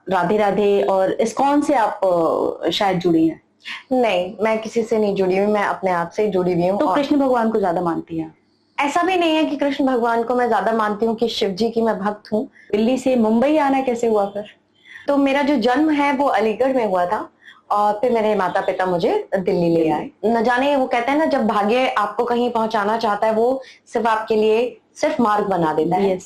राधे राधे और इस्कॉन से आप शायद जुड़ी हैं। नहीं, मैं किसी से नहीं जुड़ी हुई, मैं अपने आप से ही जुड़ी हुई हूँ। तो कृष्ण भगवान को ज्यादा मानती हैं? ऐसा भी नहीं है कि कृष्ण भगवान को मैं ज्यादा मानती हूँ कि शिव जी की मैं भक्त हूँ। दिल्ली से मुंबई आना कैसे हुआ फिर? तो मेरा जो जन्म है वो अलीगढ़ में हुआ था और फिर मेरे माता पिता मुझे दिल्ली ले आए। न जाने, वो कहते हैं ना, जब भाग्य आपको कहीं पहुंचाना चाहता है वो सिर्फ आपके लिए सिर्फ मार्ग बना देता है।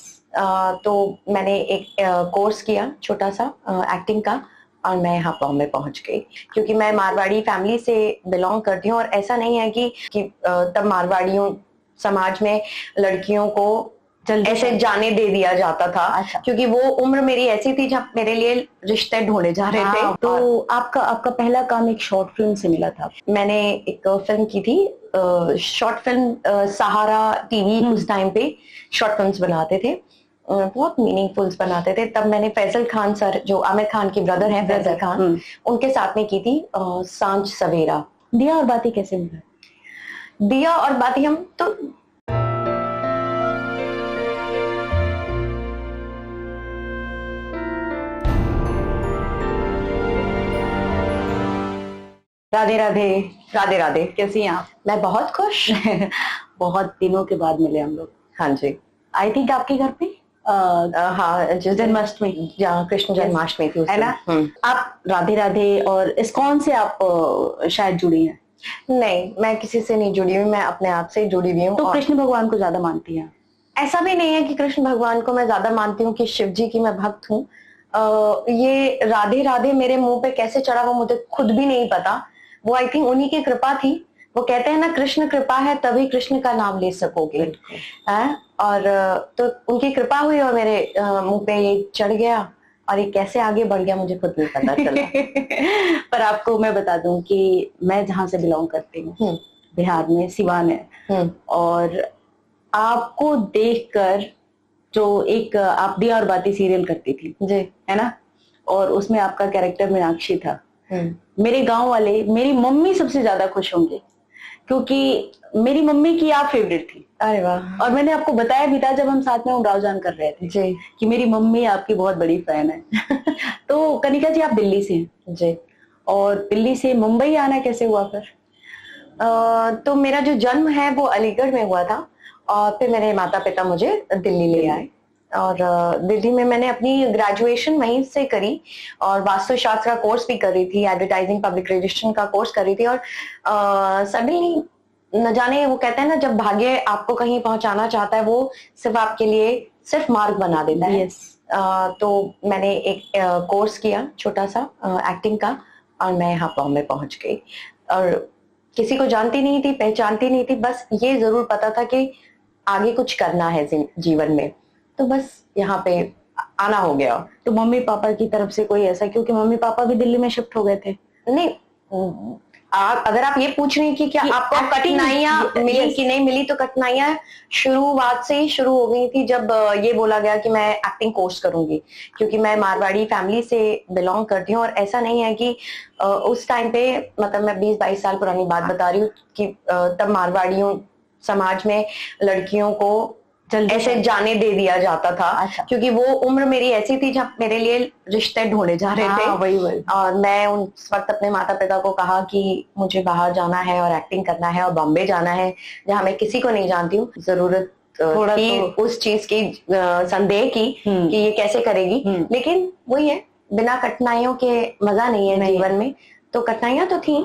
तो मैंने एक कोर्स किया छोटा सा एक्टिंग का और मैं यहाँ बॉम्बे पहुंच गई, क्योंकि मैं मारवाड़ी फैमिली से बिलोंग करती हूँ। और ऐसा नहीं है कि तब मारवाड़ियों समाज में लड़कियों को ऐसे जाने दे दिया जाता था। अच्छा। क्योंकि वो उम्र मेरी ऐसी थी जब मेरे लिए रिश्ते ढूंढे जा रहे थे। तो आपका पहला काम एक शॉर्ट फिल्म से मिला था? मैंने एक फिल्म की थी, शॉर्ट फिल्म, सहारा टीवी उस टाइम पे शॉर्ट फिल्म्स बनाते थे, बहुत मीनिंगफुल्स बनाते थे। तब मैंने फैजल खान सर, जो आमिर खान के ब्रदर हैं, फैजल खान, उनके साथ में की थी सांझ सवेरा। दिया और बाती कैसे मिला? दिया और बाती हम तो राधे राधे। राधे राधे। कैसी हैं आप? मैं बहुत खुश। बहुत दिनों के बाद मिले हम लोग। हाँ जी। आई थिंक आपके घर पे हाँ, जन्माष्टमी, जहाँ कृष्ण जन्माष्टमी थी, है ना? आप राधे राधे और इस्कॉन से आप शायद जुड़ी हैं। नहीं, मैं किसी से नहीं जुड़ी हुई, मैं अपने आप से जुड़ी हुई हूँ। तो कृष्ण भगवान को ज्यादा मानती हैं? ऐसा भी नहीं है कि कृष्ण भगवान को मैं ज्यादा मानती हूँ कि शिव जी की मैं भक्त हूँ। ये राधे राधे मेरे मुंह पे कैसे चढ़ा वो मुझे खुद भी नहीं पता। वो आई थिंक उन्हीं की कृपा थी। वो कहते हैं ना, कृष्ण कृपा है तभी कृष्ण का नाम ले सकोगे। और तो उनकी कृपा हुई और मेरे मुंह पे ये चढ़ गया, और ये कैसे आगे बढ़ गया मुझे खुद नहीं पता चला। पर आपको मैं बता दूं कि मैं जहां से बिलोंग करती हूँ, बिहार में सिवान है, और आपको देखकर जो एक आप दिया और बाती सीरियल करती थी जी, है ना, और उसमें आपका कैरेक्टर मीनाक्षी था। मेरे गांव वाले, मेरी मम्मी सबसे ज्यादा खुश होंगे क्योंकि मेरी मम्मी की आप फेवरेट थी। अरे वाह। और मैंने आपको बताया भी था जब हम साथ में उमराव जान कर रहे थे जी, कि मेरी मम्मी आपकी बहुत बड़ी फैन है। तो कनिका जी, आप दिल्ली से हैं जी, और दिल्ली से मुंबई आना कैसे हुआ फिर? तो मेरा जो जन्म है वो अलीगढ़ में हुआ था और फिर मेरे माता पिता मुझे दिल्ली ले आए। और दिल्ली में मैंने अपनी ग्रेजुएशन वहीं से करी और वास्तुशास्त्र का कोर्स भी कर रही थी, एडवर्टाइजिंग पब्लिक रिलेशन का कोर्स कर रही थी। और सडनली, न जाने, वो कहते हैं ना, जब भाग्य आपको कहीं पहुंचाना चाहता है वो सिर्फ आपके लिए सिर्फ मार्ग बना देता है। तो मैंने एक कोर्स किया छोटा सा एक्टिंग का और मैं यहाँ बॉम्बे पहुंच गई। और किसी को जानती नहीं थी, पहचानती नहीं थी, बस ये जरूर पता था कि आगे कुछ करना है जीवन में, तो बस यहाँ पे आना हो गया। तो मम्मी पापा की तरफ से कोई ऐसा, क्योंकि मम्मी पापा भी दिल्ली में शिफ्ट हो गए थे? नहीं, अगर आप ये पूछ रहे हैं कि क्या आपको कठिनाइयां मिली कि नहीं मिली, तो कठिनाइयां शुरुआत से ही शुरू हो गई थी जब ये बोला गया कि मैं एक्टिंग कोर्स करूंगी, क्योंकि मैं मारवाड़ी फैमिली से बिलोंग करती हूँ। और ऐसा नहीं है कि उस टाइम पे, मतलब मैं 20-22 साल पुरानी बात बता रही हूँ कि तब मारवाड़ियों समाज में लड़कियों को ऐसे जाने दे दिया जाता था। अच्छा। क्योंकि वो उम्र मेरी ऐसी थी जब मेरे लिए रिश्ते ढूंढे जा रहे थे। वही। और मैं उस वक्त अपने माता पिता को कहा कि मुझे बाहर जाना है और एक्टिंग करना है और बॉम्बे जाना है, जहाँ मैं किसी को नहीं जानती हूँ। जरूरत थोड़ा थी उस चीज की, संदेह की कि ये कैसे करेगी। लेकिन वही है, बिना कठिनाइयों के मजा नहीं है जीवन में। तो कठिनाइयां तो थी,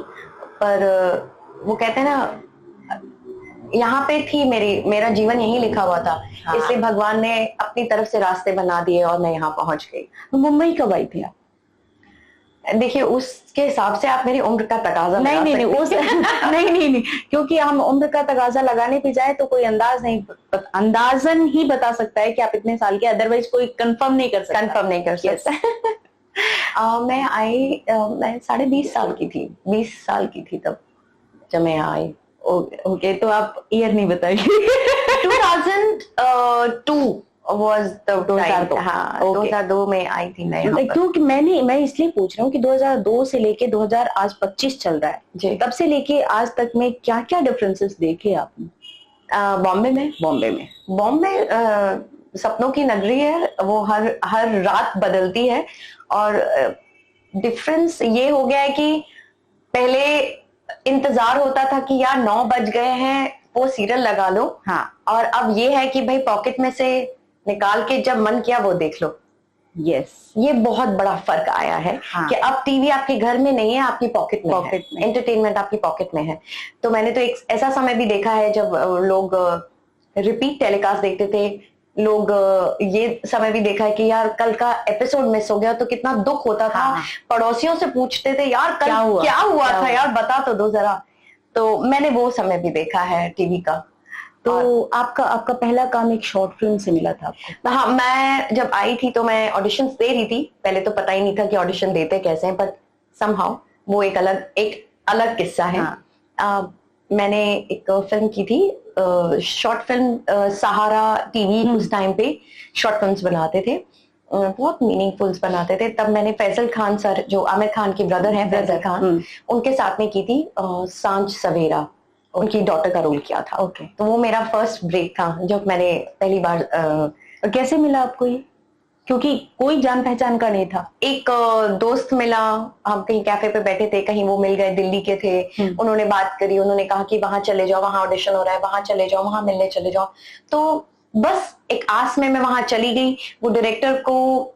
पर वो कहते हैं ना, यहाँ पे थी मेरा जीवन यहीं लिखा हुआ था। इसलिए भगवान ने अपनी तरफ से रास्ते बना दिए और मैं यहाँ पहुंच गई। तो मुंबई कब आई थी आप? देखिए, उसके हिसाब से आप मेरी उम्र का तकाजा नहीं, नहीं, क्योंकि हम उम्र का तकाजा लगाने पे जाए तो कोई अंदाजन ही बता सकता है कि आप इतने साल के, अदरवाइज कोई कंफर्म नहीं कर सकता। मैं आई, मैं 20.5 साल की थी, 20 साल की थी तब जब मैं यहाँ आई। ओके, तो आप ईयर नहीं बताइए। 2002 was the time। हाँ, 2002 में आई थी मैं यहाँ पर। क्योंकि मैं इसलिए पूछ रहा हूँ कि 2002 से लेके 2025 चल रहा है जी, तब से लेके आज तक में क्या क्या डिफरेंसेस देखे आपने? बॉम्बे सपनों की नगरी है। वो हर रात बदलती है और डिफरेंस ये हो गया है कि पहले इंतजार होता था कि यार 9 बज गए हैं, वो सीरियल लगा लो। हाँ। और अब ये है कि भाई पॉकेट में से निकाल के जब मन किया वो देख लो। यस, ये बहुत बड़ा फर्क आया है। हाँ। कि अब टीवी आपके घर में नहीं है, आपकी पॉकेट में पॉकेट है, एंटरटेनमेंट आपकी पॉकेट में है। तो मैंने तो एक ऐसा समय भी देखा है जब लोग रिपीट टेलीकास्ट देखते थे, लोग ये समय भी देखा है कि यार कल का एपिसोड मिस हो गया तो कितना दुख होता था। हाँ। पड़ोसियों से पूछते थे यार कल क्या हुआ था यार, बता तो दो जरा। तो मैंने वो समय भी देखा है टीवी का। तो आपका पहला काम एक शॉर्ट फिल्म से मिला था आपको? हाँ, मैं जब आई थी तो मैं ऑडिशंस दे रही थी। पहले तो पता ही नहीं था कि ऑडिशन देते कैसे हैं, पर समहाउ वो एक अलग किस्सा है। हाँ। मैंने एक फिल्म की थी, शॉर्ट फिल्म, सहारा टीवी उस टाइम पे शॉर्ट फिल्म्स बनाते थे, बहुत मीनिंगफुल्स बनाते थे। तब मैंने फैजल खान सर, जो आमिर खान के ब्रदर हैं फैजल खान, उनके साथ में की थी सांझ सवेरा, उनकी डॉटर का रोल किया था। ओके। तो वो मेरा फर्स्ट ब्रेक था जब मैंने पहली बार। कैसे मिला आपको ये? क्योंकि कोई जान पहचान का नहीं था। एक दोस्त मिला, हम कहीं कैफे पे बैठे थे, कहीं वो मिल गए, दिल्ली के थे। उन्होंने बात करी, उन्होंने कहा कि वहां चले जाओ, वहां ऑडिशन हो रहा है, वहां चले जाओ, वहां मिलने चले जाओ। तो बस एक आस में मैं वहां चली गई। वो डायरेक्टर को,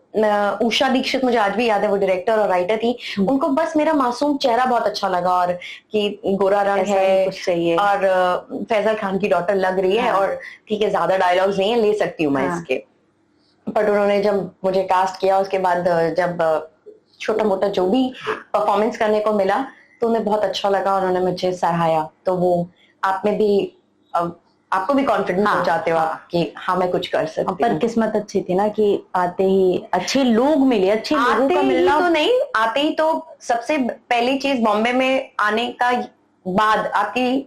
उषा दीक्षित, मुझे आज भी याद है, वो डायरेक्टर और राइटर थी। उनको बस मेरा मासूम चेहरा बहुत अच्छा लगा, और कि गोरा रंग है कुछ चाहिए, और फैजल खान की डॉटर लग रही है, और ठीक है ज्यादा डायलॉग्स नहीं है, ले सकती हूँ मैं इसके। बट उन्होंने जब मुझे कास्ट किया, उसके बाद जब छोटा मोटा जो भी परफॉर्मेंस करने को मिला तो उन्हें बहुत अच्छा लगा, उन्होंने मुझे सराहाया। तो वो आप में भी, आपको भी कॉन्फिडेंस हो जाते हो आप कि हाँ मैं कुछ कर सकती हूँ। पर किस्मत अच्छी थी ना कि आते ही अच्छे लोग मिले, अच्छे लोगों का मिलना। तो नहीं आते ही तो सबसे पहली चीज बॉम्बे में आने का बाद आपकी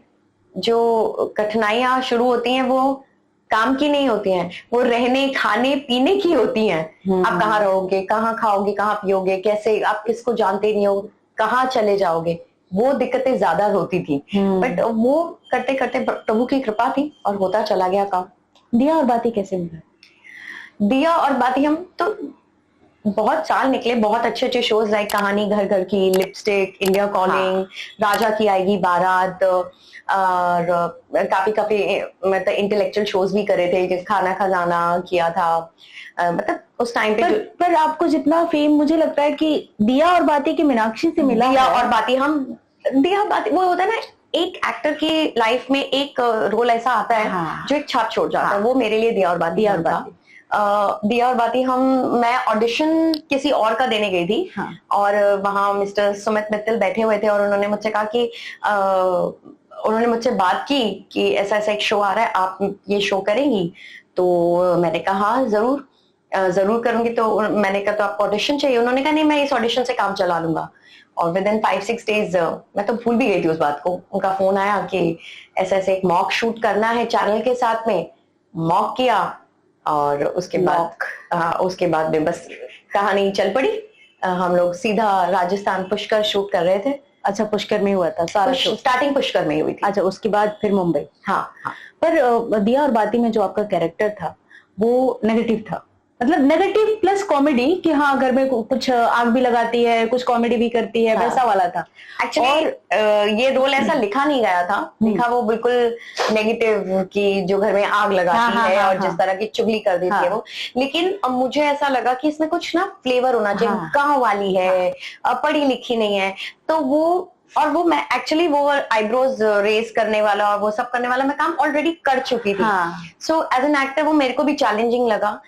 जो कठिनाइयां शुरू होती हैं वो काम की नहीं होती हैं, वो रहने खाने पीने की होती हैं। आप कहाँ रहोगे, कहाँ खाओगे, कहाँ पियोगे, कैसे, आप किसको जानते नहीं हो, कहाँ चले जाओगे, वो दिक्कतें ज्यादा होती थी। बट वो करते करते प्रभु की कृपा थी और होता चला गया काम। दिया और बाती कैसे मिला? दिया और बाती हम तो बहुत साल निकले, बहुत अच्छे अच्छे शोज लाइक कहानी घर घर की, लिपस्टिक, इंडिया कॉलिंग, राजा की आएगी बारात, और काफी मतलब इंटेलेक्चुअल शोज भी करे थे, जैसे खाना खजाना किया था। मतलब उस टाइम पे पर आपको जितना फेम मुझे लगता है कि दिया और बाती की मीनाक्षी से मिला। दिया और बाती, दिया बाती वो होता है ना, एक एक्टर की लाइफ में एक रोल ऐसा आता है जो एक छाप छोड़ जाता है। वो मेरे लिए दिया और बाती था। दिया और बाती मैं ऑडिशन किसी और का देने गई थी। और वहां मिस्टर सुमित मित्तल बैठे हुए थे और उन्होंने मुझसे कहा कि उन्होंने मुझसे बात की कि ऐसा ऐसा एक शो आ रहा है, आप ये शो करेंगी? तो मैंने कहा हाँ जरूर करूंगी। तो मैंने कहा तो आपको ऑडिशन चाहिए? उन्होंने कहा नहीं, मैं इस ऑडिशन से काम चला लूंगा। और विद इन 5-6 डेज मैं तो भूल भी गई थी उस बात को। उनका फोन आया कि ऐसे ऐसे एक मॉक शूट करना है चैनल के साथ में। मॉक किया और उसके बाद में बस कहानी चल पड़ी। हम लोग सीधा राजस्थान पुष्कर शूट कर रहे थे। अच्छा, पुष्कर में हुआ था सारा शो? स्टार्टिंग पुष्कर में हुई थी। अच्छा, उसके बाद फिर मुंबई। हाँ। पर दिया और बाती में जो आपका कैरेक्टर था वो नेगेटिव था, मतलब नेगेटिव प्लस कॉमेडी, कि हाँ घर में कुछ आग भी लगाती है, कुछ कॉमेडी भी करती है, वैसा वाला था एक्चुअली। ये रोल ऐसा लिखा नहीं गया था, लिखा वो बिल्कुल नेगेटिव की जो घर में आग लगाती है और जिस तरह की चुगली कर देती है वो। लेकिन मुझे ऐसा लगा कि इसमें कुछ ना फ्लेवर होना चाहिए। गाँव वाली है, पढ़ी लिखी नहीं है, तो वो मैं एक्चुअली वो आईब्रोज रेस करने वाला और वो सब करने वाला मैं काम ऑलरेडी कर चुकी थी। सो एज एन एक्टर वो मेरे को भी चैलेंजिंग लगा।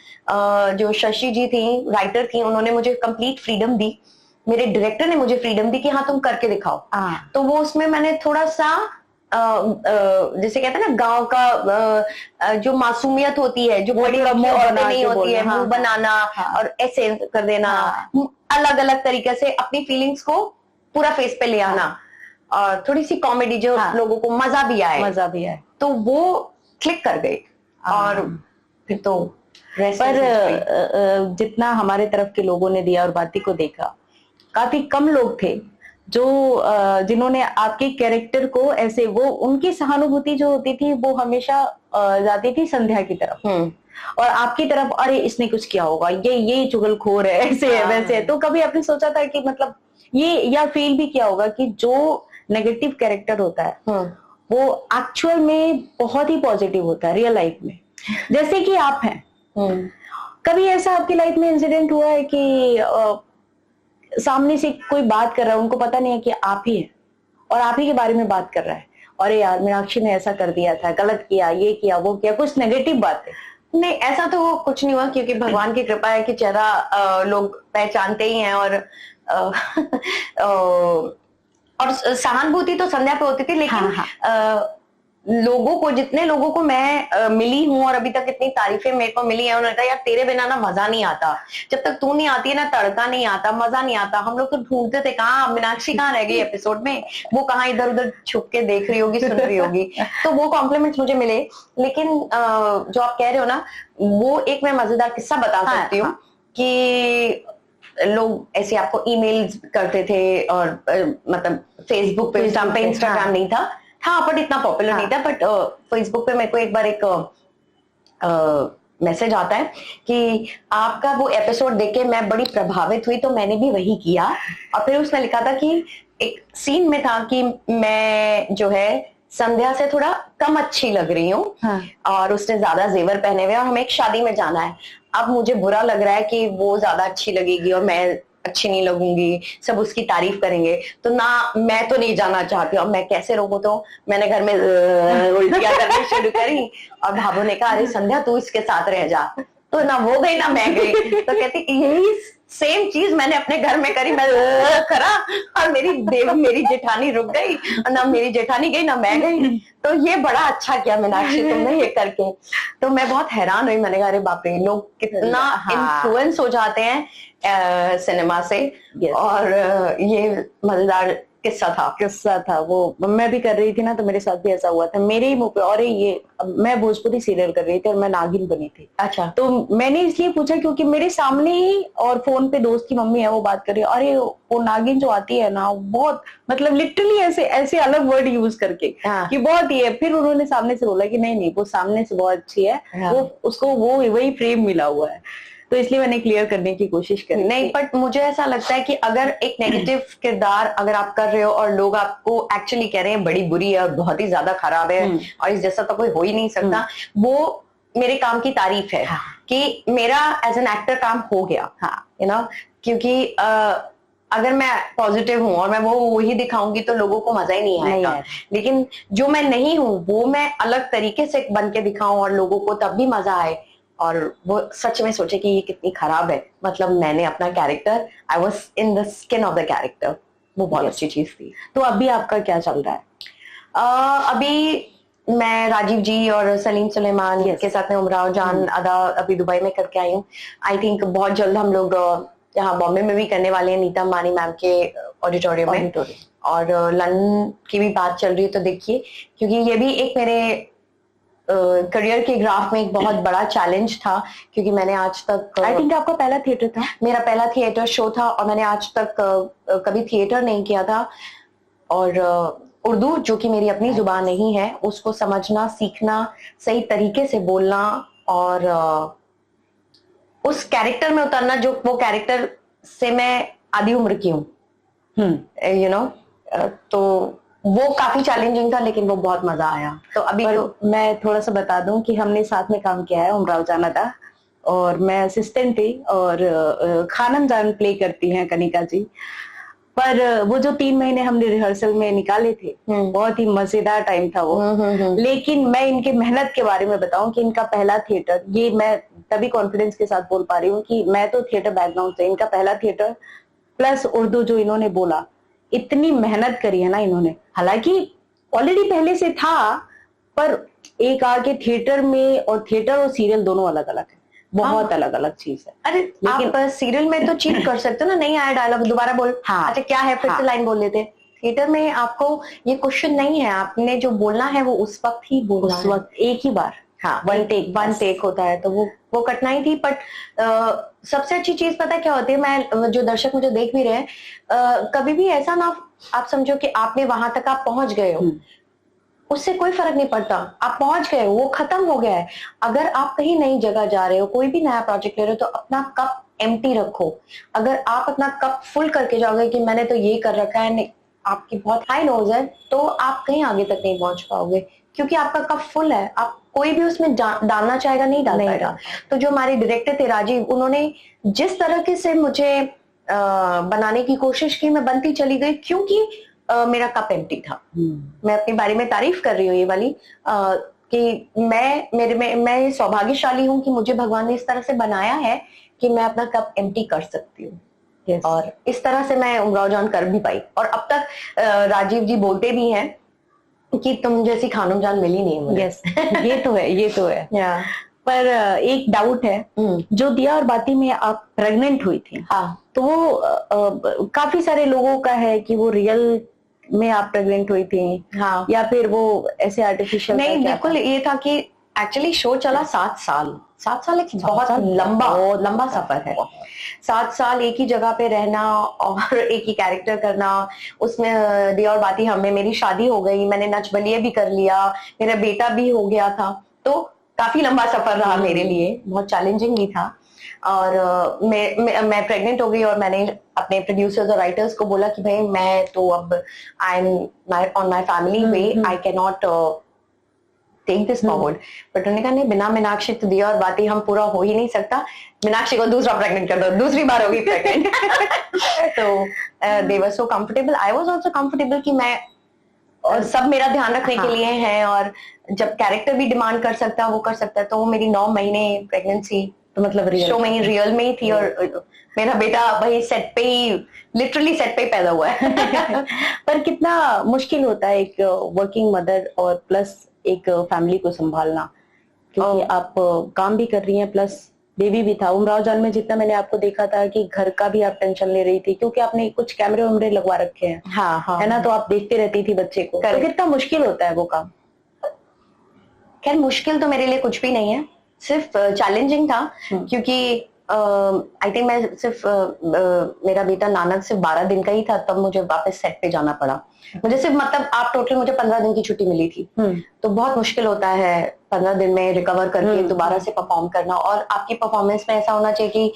जो शशि जी थी, राइटर थी, उन्होंने मुझे कंप्लीट फ्रीडम दी। मेरे डायरेक्टर ने मुझे फ्रीडम दी कि हाँ तुम करके दिखाओ। तो वो उसमें मैंने थोड़ा सा जैसे कहते हैं ना गांव का जो मासूमियत होती है, जो बड़ी नहीं होती है, मुंह बनाना और ऐसे कर देना, अलग अलग तरीके से अपनी फीलिंग्स को पूरा फेस पे ले आना, और थोड़ी सी कॉमेडी जो लोगों को मजा भी आए, तो वो क्लिक कर गई। और फिर तो पर जितना हमारे तरफ के लोगों ने दिया और बाती को देखा, काफी कम लोग थे जो जिन्होंने आपके कैरेक्टर को ऐसे, वो उनकी सहानुभूति जो होती थी वो हमेशा जाती थी संध्या की तरफ। और आपकी तरफ अरे इसने कुछ किया होगा, ये चुगलखोर है, ऐसे है वैसे है, तो कभी आपने सोचा था कि मतलब ये, या फील भी किया होगा कि जो नेगेटिव कैरेक्टर होता है वो एक्चुअल में बहुत ही पॉजिटिव होता है रियल लाइफ में, जैसे कि आप हैं? कभी ऐसा आपकी लाइफ में इंसिडेंट हुआ है कि सामने से कोई बात कर रहा है, उनको पता नहीं है कि आप ही हैं और आप ही के बारे में बात कर रहा है, अरे यार मीनाक्षी ने ऐसा कर दिया था, गलत किया, ये किया, वो किया, कुछ नेगेटिव बातें? नहीं, ऐसा तो कुछ नहीं हुआ, क्योंकि भगवान की कृपा है कि चेहरा लोग पहचानते ही हैं, और सहानुभूति तो संध्या पे होती थी, लेकिन लोगों को, जितने लोगों को मैं मिली हूं और अभी तक इतनी तारीफें मेरे को मिली है, उन्होंने कहा यार तेरे बिना ना मजा नहीं आता, जब तक तू नहीं आती है ना तड़का नहीं आता, मजा नहीं आता। हम लोग तो ढूंढते थे कहाँ मीनाक्षी कहाँ रह गई एपिसोड में, वो कहाँ इधर उधर छुप के देख रही होगी, सुन रही होगी। तो वो कॉम्प्लीमेंट्स मुझे मिले। लेकिन जो आप कह रहे हो ना, वो एक मैं मजेदार किस्सा बता सकती हूँ कि लोग ऐसे आपको ईमेल्स करते थे, और मतलब फेसबुक पे, इंस्टाग्राम नहीं था, बट इतना पॉपुलर नहीं था, बट फेसबुक पे मेरे को एक बार एक मैसेज आता है कि आपका वो एपिसोड देख के मैं बड़ी प्रभावित हुई, तो मैंने भी वही किया। और फिर उसने लिखा था कि एक सीन में था कि मैं जो है संध्या से थोड़ा कम अच्छी लग रही हूँ, और उसने ज्यादा जेवर पहने हुए, और हमें एक शादी में जाना है। अब मुझे बुरा लग रहा है कि वो ज्यादा अच्छी लगेगी और मैं अच्छी नहीं लगूंगी, सब उसकी तारीफ करेंगे, तो ना मैं तो नहीं जाना चाहती हूँ, मैं कैसे रोकूं? तो मैंने घर में उल्टियां करनी शुरू करी, और भाभू ने कहा अरे संध्या तू इसके साथ रह जा, तो ना वो गई ना मैं गई। तो कहती यही सेम चीज मैंने अपने घर में करी, मैं करा, और मेरी जेठानी रुक गई, और ना मेरी जेठानी गई ना मैं गई। तो ये बड़ा अच्छा किया मीनाक्षी तुमने ये करके। तो मैं बहुत हैरान हुई, मैंने कहा अरे बाप रे, लोग कितना इन्फ्लुएंस हो जाते हैं सिनेमा से। और ये मजेदार किस्सा था वो मैं भी कर रही थी ना, तो मेरे साथ भी ऐसा हुआ था, मेरे ही मुंह पे। और ये मैं भोजपुरी सीरियल कर रही थी और मैं नागिन बनी थी। अच्छा। तो मैंने इसलिए पूछा क्योंकि मेरे सामने ही, और फोन पे दोस्त की मम्मी है, वो बात कर रही है, अरे वो नागिन जो आती है ना, बहुत मतलब लिटरली ऐसे अलग वर्ड यूज करके कि बहुत ही है। फिर उन्होंने सामने से बोला कि नहीं वो सामने से बहुत अच्छी है, वो उसको वो वही फ्रेम मिला हुआ है, तो इसलिए मैंने क्लियर करने की कोशिश करी। नहीं, बट मुझे ऐसा लगता है कि अगर एक नेगेटिव किरदार अगर आप कर रहे हो और लोग आपको एक्चुअली कह रहे हैं बड़ी बुरी है और बहुत ही ज्यादा खराब है और इस जैसा तो कोई हो ही नहीं सकता, वो मेरे काम की तारीफ है कि मेरा एज एन एक्टर काम हो गया। यू नो, क्योंकि अगर मैं पॉजिटिव हूँ और मैं वो वही दिखाऊंगी तो लोगों को मजा ही नहीं आएगा। लेकिन जो मैं नहीं हूँ वो मैं अलग तरीके से बन के दिखाऊं और लोगों को तब भी मजा आए, और वो सच में सोचे कि ये कितनी खराब है, मतलब मैंने अपना character, I was in the skin of the character, वो बहुत अच्छी चीज थी। तो अभी आपका क्या चल रहा है? अभी मैं राजीव जी और सलीम सुलेमान के साथ में उमराव जान अदा अभी दुबई में करके आई हूँ। आई थिंक बहुत जल्द हम लोग यहाँ बॉम्बे में भी करने वाले हैं, नीता अंबानी मैम के ऑडिटोरियम में, और लंदन की भी बात चल रही है। तो देखिए, क्योंकि ये भी एक मेरे करियर के ग्राफ में एक बहुत बड़ा चैलेंज था, क्योंकि मैंने आज तक, आई थिंक आपका पहला थिएटर था? मेरा पहला थिएटर शो था, और मैंने आज तक कभी थिएटर नहीं किया था। और उर्दू, जो कि मेरी अपनी जुबान नहीं है, उसको समझना, सीखना, सही तरीके से बोलना, और उस कैरेक्टर में उतरना जो वो कैरेक्टर से मैं आधी उम्र की हूँ, यू नो, तो वो काफी चैलेंजिंग था, लेकिन वो बहुत मजा आया। तो अभी तो मैं थोड़ा सा बता दूं कि हमने साथ में काम किया है, उमराव जान अदा और मैं असिस्टेंट थी, और खानम जान प्ले करती हैं कनिका जी। पर वो जो 3 महीने हमने रिहर्सल में निकाले थे, बहुत ही मजेदार टाइम था वो। लेकिन मैं इनके मेहनत के बारे में बताऊं कि इनका पहला थिएटर, ये मैं तभी कॉन्फिडेंस के साथ बोल पा रही हूँ कि मैं तो थिएटर बैकग्राउंड से, इनका पहला थिएटर प्लस उर्दू जो इन्होंने बोला, इतनी मेहनत करी है ना इन्होंने। हालांकि ऑलरेडी पहले से था, पर एक आके थिएटर में, और थिएटर और सीरियल दोनों अलग अलग है, बहुत अलग अलग चीज है। अरे लेकिन आप सीरियल में तो चीट कर सकते हो ना, नहीं आया डायलॉग दोबारा बोल, अच्छा क्या है, फिर से लाइन बोल लेते। थिएटर में आपको ये क्वेश्चन नहीं है, आपने जो बोलना है वो उस वक्त ही बोलना, उस वक्त एक ही बार, वन टेक होता है। तो वो कठिनाई थी। बट सबसे अच्छी चीज पता क्या होती है, मैं जो दर्शक मुझे देख भी रहे हैं, कभी भी ऐसा ना आप समझो कि आपने वहां तक आप पहुंच गए हो, उससे कोई फर्क नहीं पड़ता, आप पहुंच गए, वो खत्म हो गया है। अगर आप कहीं नई जगह जा रहे हो, कोई भी नया प्रोजेक्ट ले रहे हो, तो अपना कप एम्प्टी रखो। अगर आप अपना कप फुल करके जाओगे कि मैंने तो ये कर रखा है, नहीं, आपकी बहुत हाई नोज है, तो आप कहीं आगे तक नहीं पहुंच पाओगे, क्योंकि आपका कप फुल है। आप कोई भी उसमें डालना चाहेगा, नहीं डाल पाएगा। तो जो हमारे डायरेक्टर थे राजीव, उन्होंने जिस तरह से मुझे बनाने की कोशिश की, मैं बनती चली गई, क्योंकि मेरा कप एम्प्टी था। मैं अपने बारे में तारीफ कर रही हूँ ये वाली, कि मैं सौभाग्यशाली हूँ कि मुझे भगवान ने इस तरह से बनाया है कि मैं अपना कप एम्प्टी कर सकती हूँ। yes. और इस तरह से मैं उमराव जान कर भी पाई, और अब तक राजीव जी बोलते भी हैं कि तुम जैसी खानम जान मिली नहीं मुझे। yes. ये तो है, ये तो है। yeah. पर एक डाउट है, जो दिया और बाती में आप प्रेग्नेंट हुई थी, हाँ, तो वो काफी सारे लोगों का है कि वो रियल में आप प्रेग्नेंट हुई थी, हाँ, या फिर वो ऐसे आर्टिफिशियल? नहीं, बिल्कुल ये था कि एक्चुअली शो चला 7 साल। 7 साल एक बहुत लंबा सफर है। 7 साल एक ही जगह पे रहना और एक ही कैरेक्टर करना, उसमें दिया और बाती हमें, मेरी शादी हो गई, मैंने नच बलिए भी कर लिया, मेरा बेटा भी हो गया था, तो काफी लंबा सफर रहा मेरे लिए, बहुत चैलेंजिंग भी था। और मैं प्रेग्नेंट हो गई, और मैंने अपने प्रोड्यूसर्स और राइटर्स को बोला कि भाई मैं तो अब I am on my family way, I can not take this forward. But उन्होंने कहा नहीं, बिना मीनाक्षी तो दिया और बाती हम पूरा हो ही नहीं सकता, मीनाक्षी को दूसरा प्रेग्नेंट कर दो, दूसरी बार होगी प्रेग्नेंट। तो they were so comfortable, I was also comfortable कि मैं, और सब मेरा ध्यान रखने के लिए हैं, और जब कैरेक्टर भी डिमांड कर सकता है वो कर सकता है। तो वो मेरी 9 महीने प्रेगनेंसी तो मतलब शो में ही, रियल में ही थी, और मेरा बेटा वही सेट पे ही, लिटरली सेट पे ही पैदा हुआ है। पर कितना मुश्किल होता है एक वर्किंग मदर और प्लस एक फैमिली को संभालना, क्योंकि आप काम भी कर रही हैं प्लस बेबी भी था। उमराव जान में जितना मैंने आपको देखा था कि घर का भी आप टेंशन ले रही थी, क्योंकि आपने कुछ कैमरे वैमरे लगवा रखे हैं, हाँ, हाँ, है ना, तो आप देखते रहती थी बच्चे को, तो कितना मुश्किल होता है वो काम? खैर मुश्किल तो मेरे लिए कुछ भी नहीं है, सिर्फ चैलेंजिंग था, क्योंकि आई थिंक मैं सिर्फ मेरा बेटा नानक सिर्फ 12 दिन का ही था, तब मुझे वापस सेट पे जाना पड़ा। मुझे सिर्फ, मतलब आप टोटल मुझे 15 दिन की छुट्टी मिली थी, तो बहुत मुश्किल होता है 15 दिन में रिकवर करके दोबारा से परफॉर्म करना, और आपकी परफॉर्मेंस में ऐसा होना चाहिए कि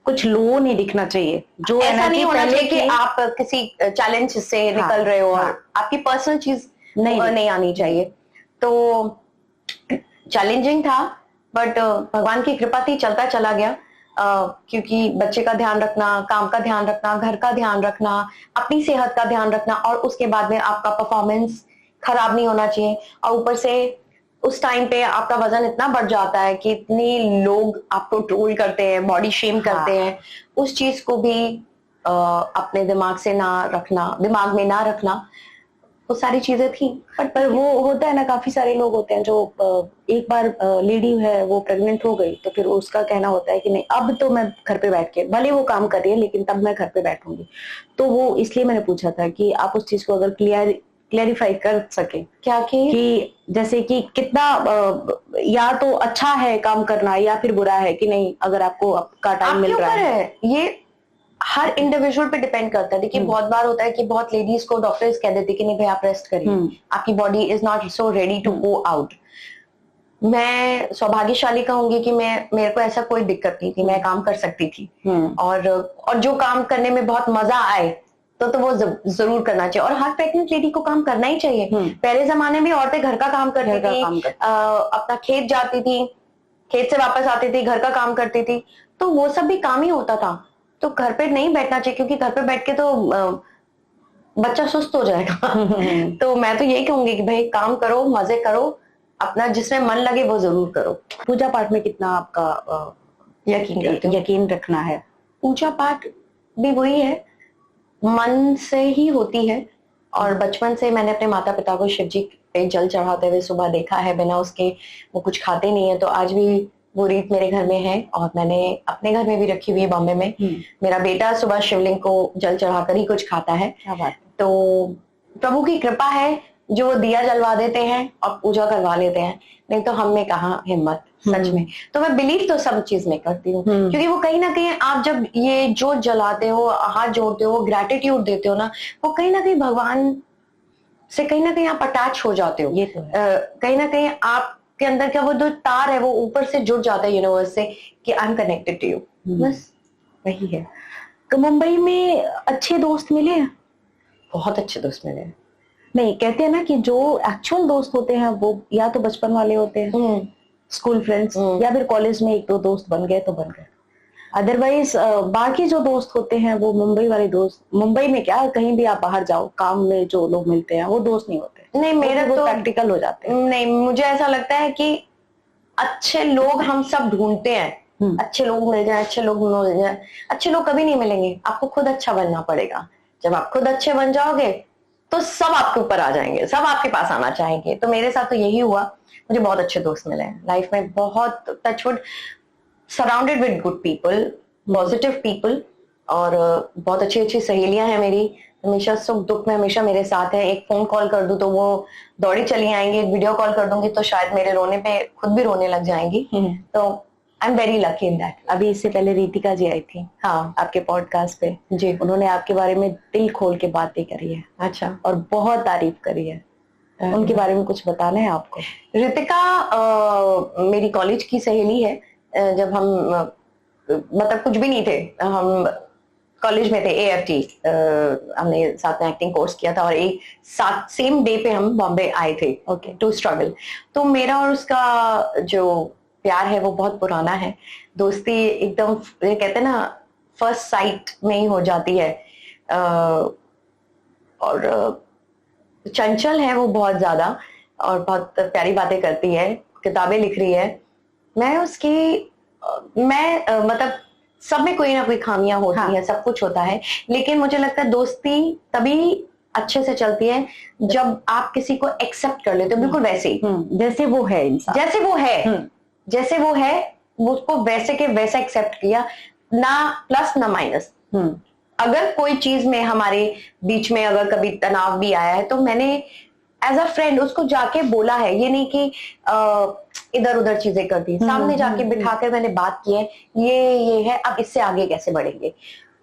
कुछ लो नहीं दिखना चाहिए, जो ऐसा नहीं होना चाहिए कि आप किसी चैलेंज से निकल रहे हो और आपकी पर्सनल चीज नहीं आनी चाहिए। तो चैलेंजिंग था, बट भगवान की कृपा थी, चलता चला गया। क्योंकि बच्चे का ध्यान रखना, काम का ध्यान रखना, घर का ध्यान रखना, अपनी सेहत का ध्यान रखना, और उसके बाद में आपका परफॉर्मेंस खराब नहीं होना चाहिए। और ऊपर से उस टाइम पे आपका वजन इतना बढ़ जाता है कि इतने लोग आपको ट्रोल करते हैं, बॉडी शेम करते हैं, उस चीज को भी अपने दिमाग में ना रखना, वो सारी चीजें थी। पर वो होता है ना, काफी सारे लोग होते हैं जो एक बार लेडी है वो प्रेग्नेंट हो गई, तो फिर उसका कहना होता है कि नहीं, अब तो मैं घर पे बैठ के, भले वो काम कर रही है लेकिन तब मैं घर पे बैठूंगी। तो वो इसलिए मैंने पूछा था कि आप उस चीज को अगर क्लियरिफाई कर सके क्या, कि जैसे कि कितना या तो अच्छा है काम करना या फिर बुरा है कि नहीं, अगर आपको आपका टाइम मिल रहा है। ये हर इंडिविजुअल पे डिपेंड करता है। देखिए बहुत बार होता है कि बहुत लेडीज को डॉक्टर्स कह देते कि नहीं भाई आप रेस्ट करिए, आपकी body is not so ready to go out. मैं सौभाग्यशाली कहूंगी कि मेरे को ऐसा कोई दिक्कत नहीं थी, मैं काम कर सकती थी, और जो काम करने में बहुत मजा आए तो वो जरूर करना चाहिए। और हर प्रेग्नेंट लेडी को काम करना ही चाहिए। पहले जमाने में औरतें घर का काम करती थी, अपना खेत जाती थी, खेत से वापस आती थी, घर का काम करती थी, तो वो सब भी काम ही होता था। तो घर पे नहीं बैठना चाहिए, क्योंकि घर पे बैठ के तो बच्चा सुस्त हो जाएगा। तो मैं तो यही कहूंगी कि भाई काम करो, मजे करो, अपना जिसमें मन लगे वो जरूर करो। पूजा पाठ में कितना आपका यकीन रखना है? पूजा पाठ भी वही है, मन से ही होती है। और बचपन से मैंने अपने माता पिता को शिव जी पे जल चढ़ाते हुए सुबह देखा है, बिना उसके वो कुछ खाते नहीं है। तो आज भी वो रीत मेरे घर में है, और मैंने अपने घर में भी रखी हुई है बॉम्बे में। मेरा बेटा सुबह शिवलिंग को जल चढ़ाकर ही कुछ खाता है। क्या बात। तो प्रभु की कृपा है, जो दिया जलवा देते हैं और पूजा करवा लेते हैं, नहीं तो हम में कहाँ हिम्मत सच में। तो मैं बिलीव तो सब चीज में करती हूँ, क्योंकि वो कहीं ना कहीं आप जब ये जोत जलाते हो, हाथ जोड़ते हो, ग्रेटिट्यूड देते हो ना, वो कहीं ना कहीं भगवान से कहीं ना कहीं आप अटैच हो जाते हो। ये तो है। कहीं ना कहीं आपके अंदर का वो जो तार है वो ऊपर से जुड़ जाता है यूनिवर्स से कि I am connected to you. बस वही है। तो मुंबई में अच्छे दोस्त मिले हैं? बहुत अच्छे दोस्त मिले हैं। नहीं, कहते हैं ना कि जो एक्चुअल दोस्त होते हैं वो या तो बचपन वाले होते हैं, स्कूल फ्रेंड्स, या फिर कॉलेज में एक दो दोस्त बन गए तो बन गए। अदरवाइज बाकी जो दोस्त होते हैं वो मुंबई वाले दोस्त, मुंबई में क्या, कहीं भी आप बाहर जाओ, काम में जो लोग मिलते हैं वो दोस्त नहीं होते। नहीं, मेरे तो प्रैक्टिकल हो जाते हैं। नहीं, मुझे ऐसा लगता है कि अच्छे लोग हम सब ढूंढते हैं। अच्छे लोग मिल जाए, अच्छे लोग मिल जाए, अच्छे लोग कभी नहीं मिलेंगे। आपको खुद अच्छा बनना पड़ेगा। जब आप खुद अच्छे बन जाओगे तो सब आपके ऊपर आ जाएंगे, सब आपके पास आना चाहेंगे। तो मेरे साथ तो यही हुआ। मुझे बहुत अच्छे दोस्त मिले हैं लाइफ में, बहुत touchwood, surrounded with good people, positive people, और बहुत अच्छी अच्छी सहेलियां हैं मेरी। हमेशा सुख दुख में हमेशा मेरे साथ है। एक फोन कॉल कर दूं तो वो दौड़ी चली आएंगी, एक वीडियो कॉल कर दूंगी तो शायद मेरे रोने पे खुद भी रोने लग जाएंगी। तो I am very lucky in that. अभी इससे पहले रितिका जी आई थी, हाँ, आपके पॉडकास्ट पे जी। उन्होंने आपके बारे में दिल खोल के बातें करी है। अच्छा। और बहुत तारीफ करी है। उनके बारे में कुछ बताना है आपको? रितिका मेरी कॉलेज की सहेली है। जब हम मतलब कुछ भी नहीं थे, हम कॉलेज में थे, AFT, हमने साथ में एक्टिंग कोर्स किया था और एक साथ सेम डे पे हम बॉम्बे आए थे टू स्ट्रगल। तो मेरा और उसका जो प्यार है वो बहुत पुराना है। दोस्ती एकदम, ये कहते हैं ना, फर्स्ट साइट में ही हो जाती है। और चंचल है वो बहुत ज्यादा, और बहुत प्यारी बातें करती है, किताबें लिख रही है। मैं उसकी मतलब सब में कोई ना कोई खामियां होती है, सब कुछ होता है, लेकिन मुझे लगता है दोस्ती तभी अच्छे से चलती है जब आप किसी को एक्सेप्ट कर लेते हो बिल्कुल वैसे ही, जैसे वो है इंसान, जैसे वो है उसको वैसे के वैसा एक्सेप्ट किया, ना प्लस ना माइनस। अगर कोई चीज में हमारे बीच में अगर कभी तनाव भी आया है तो मैंने एज अ फ्रेंड उसको जाके बोला है। ये नहीं कि इधर उधर चीजें कर दी, सामने जाके बिठाकर मैंने बात की है, ये है, अब इससे आगे कैसे बढ़ेंगे।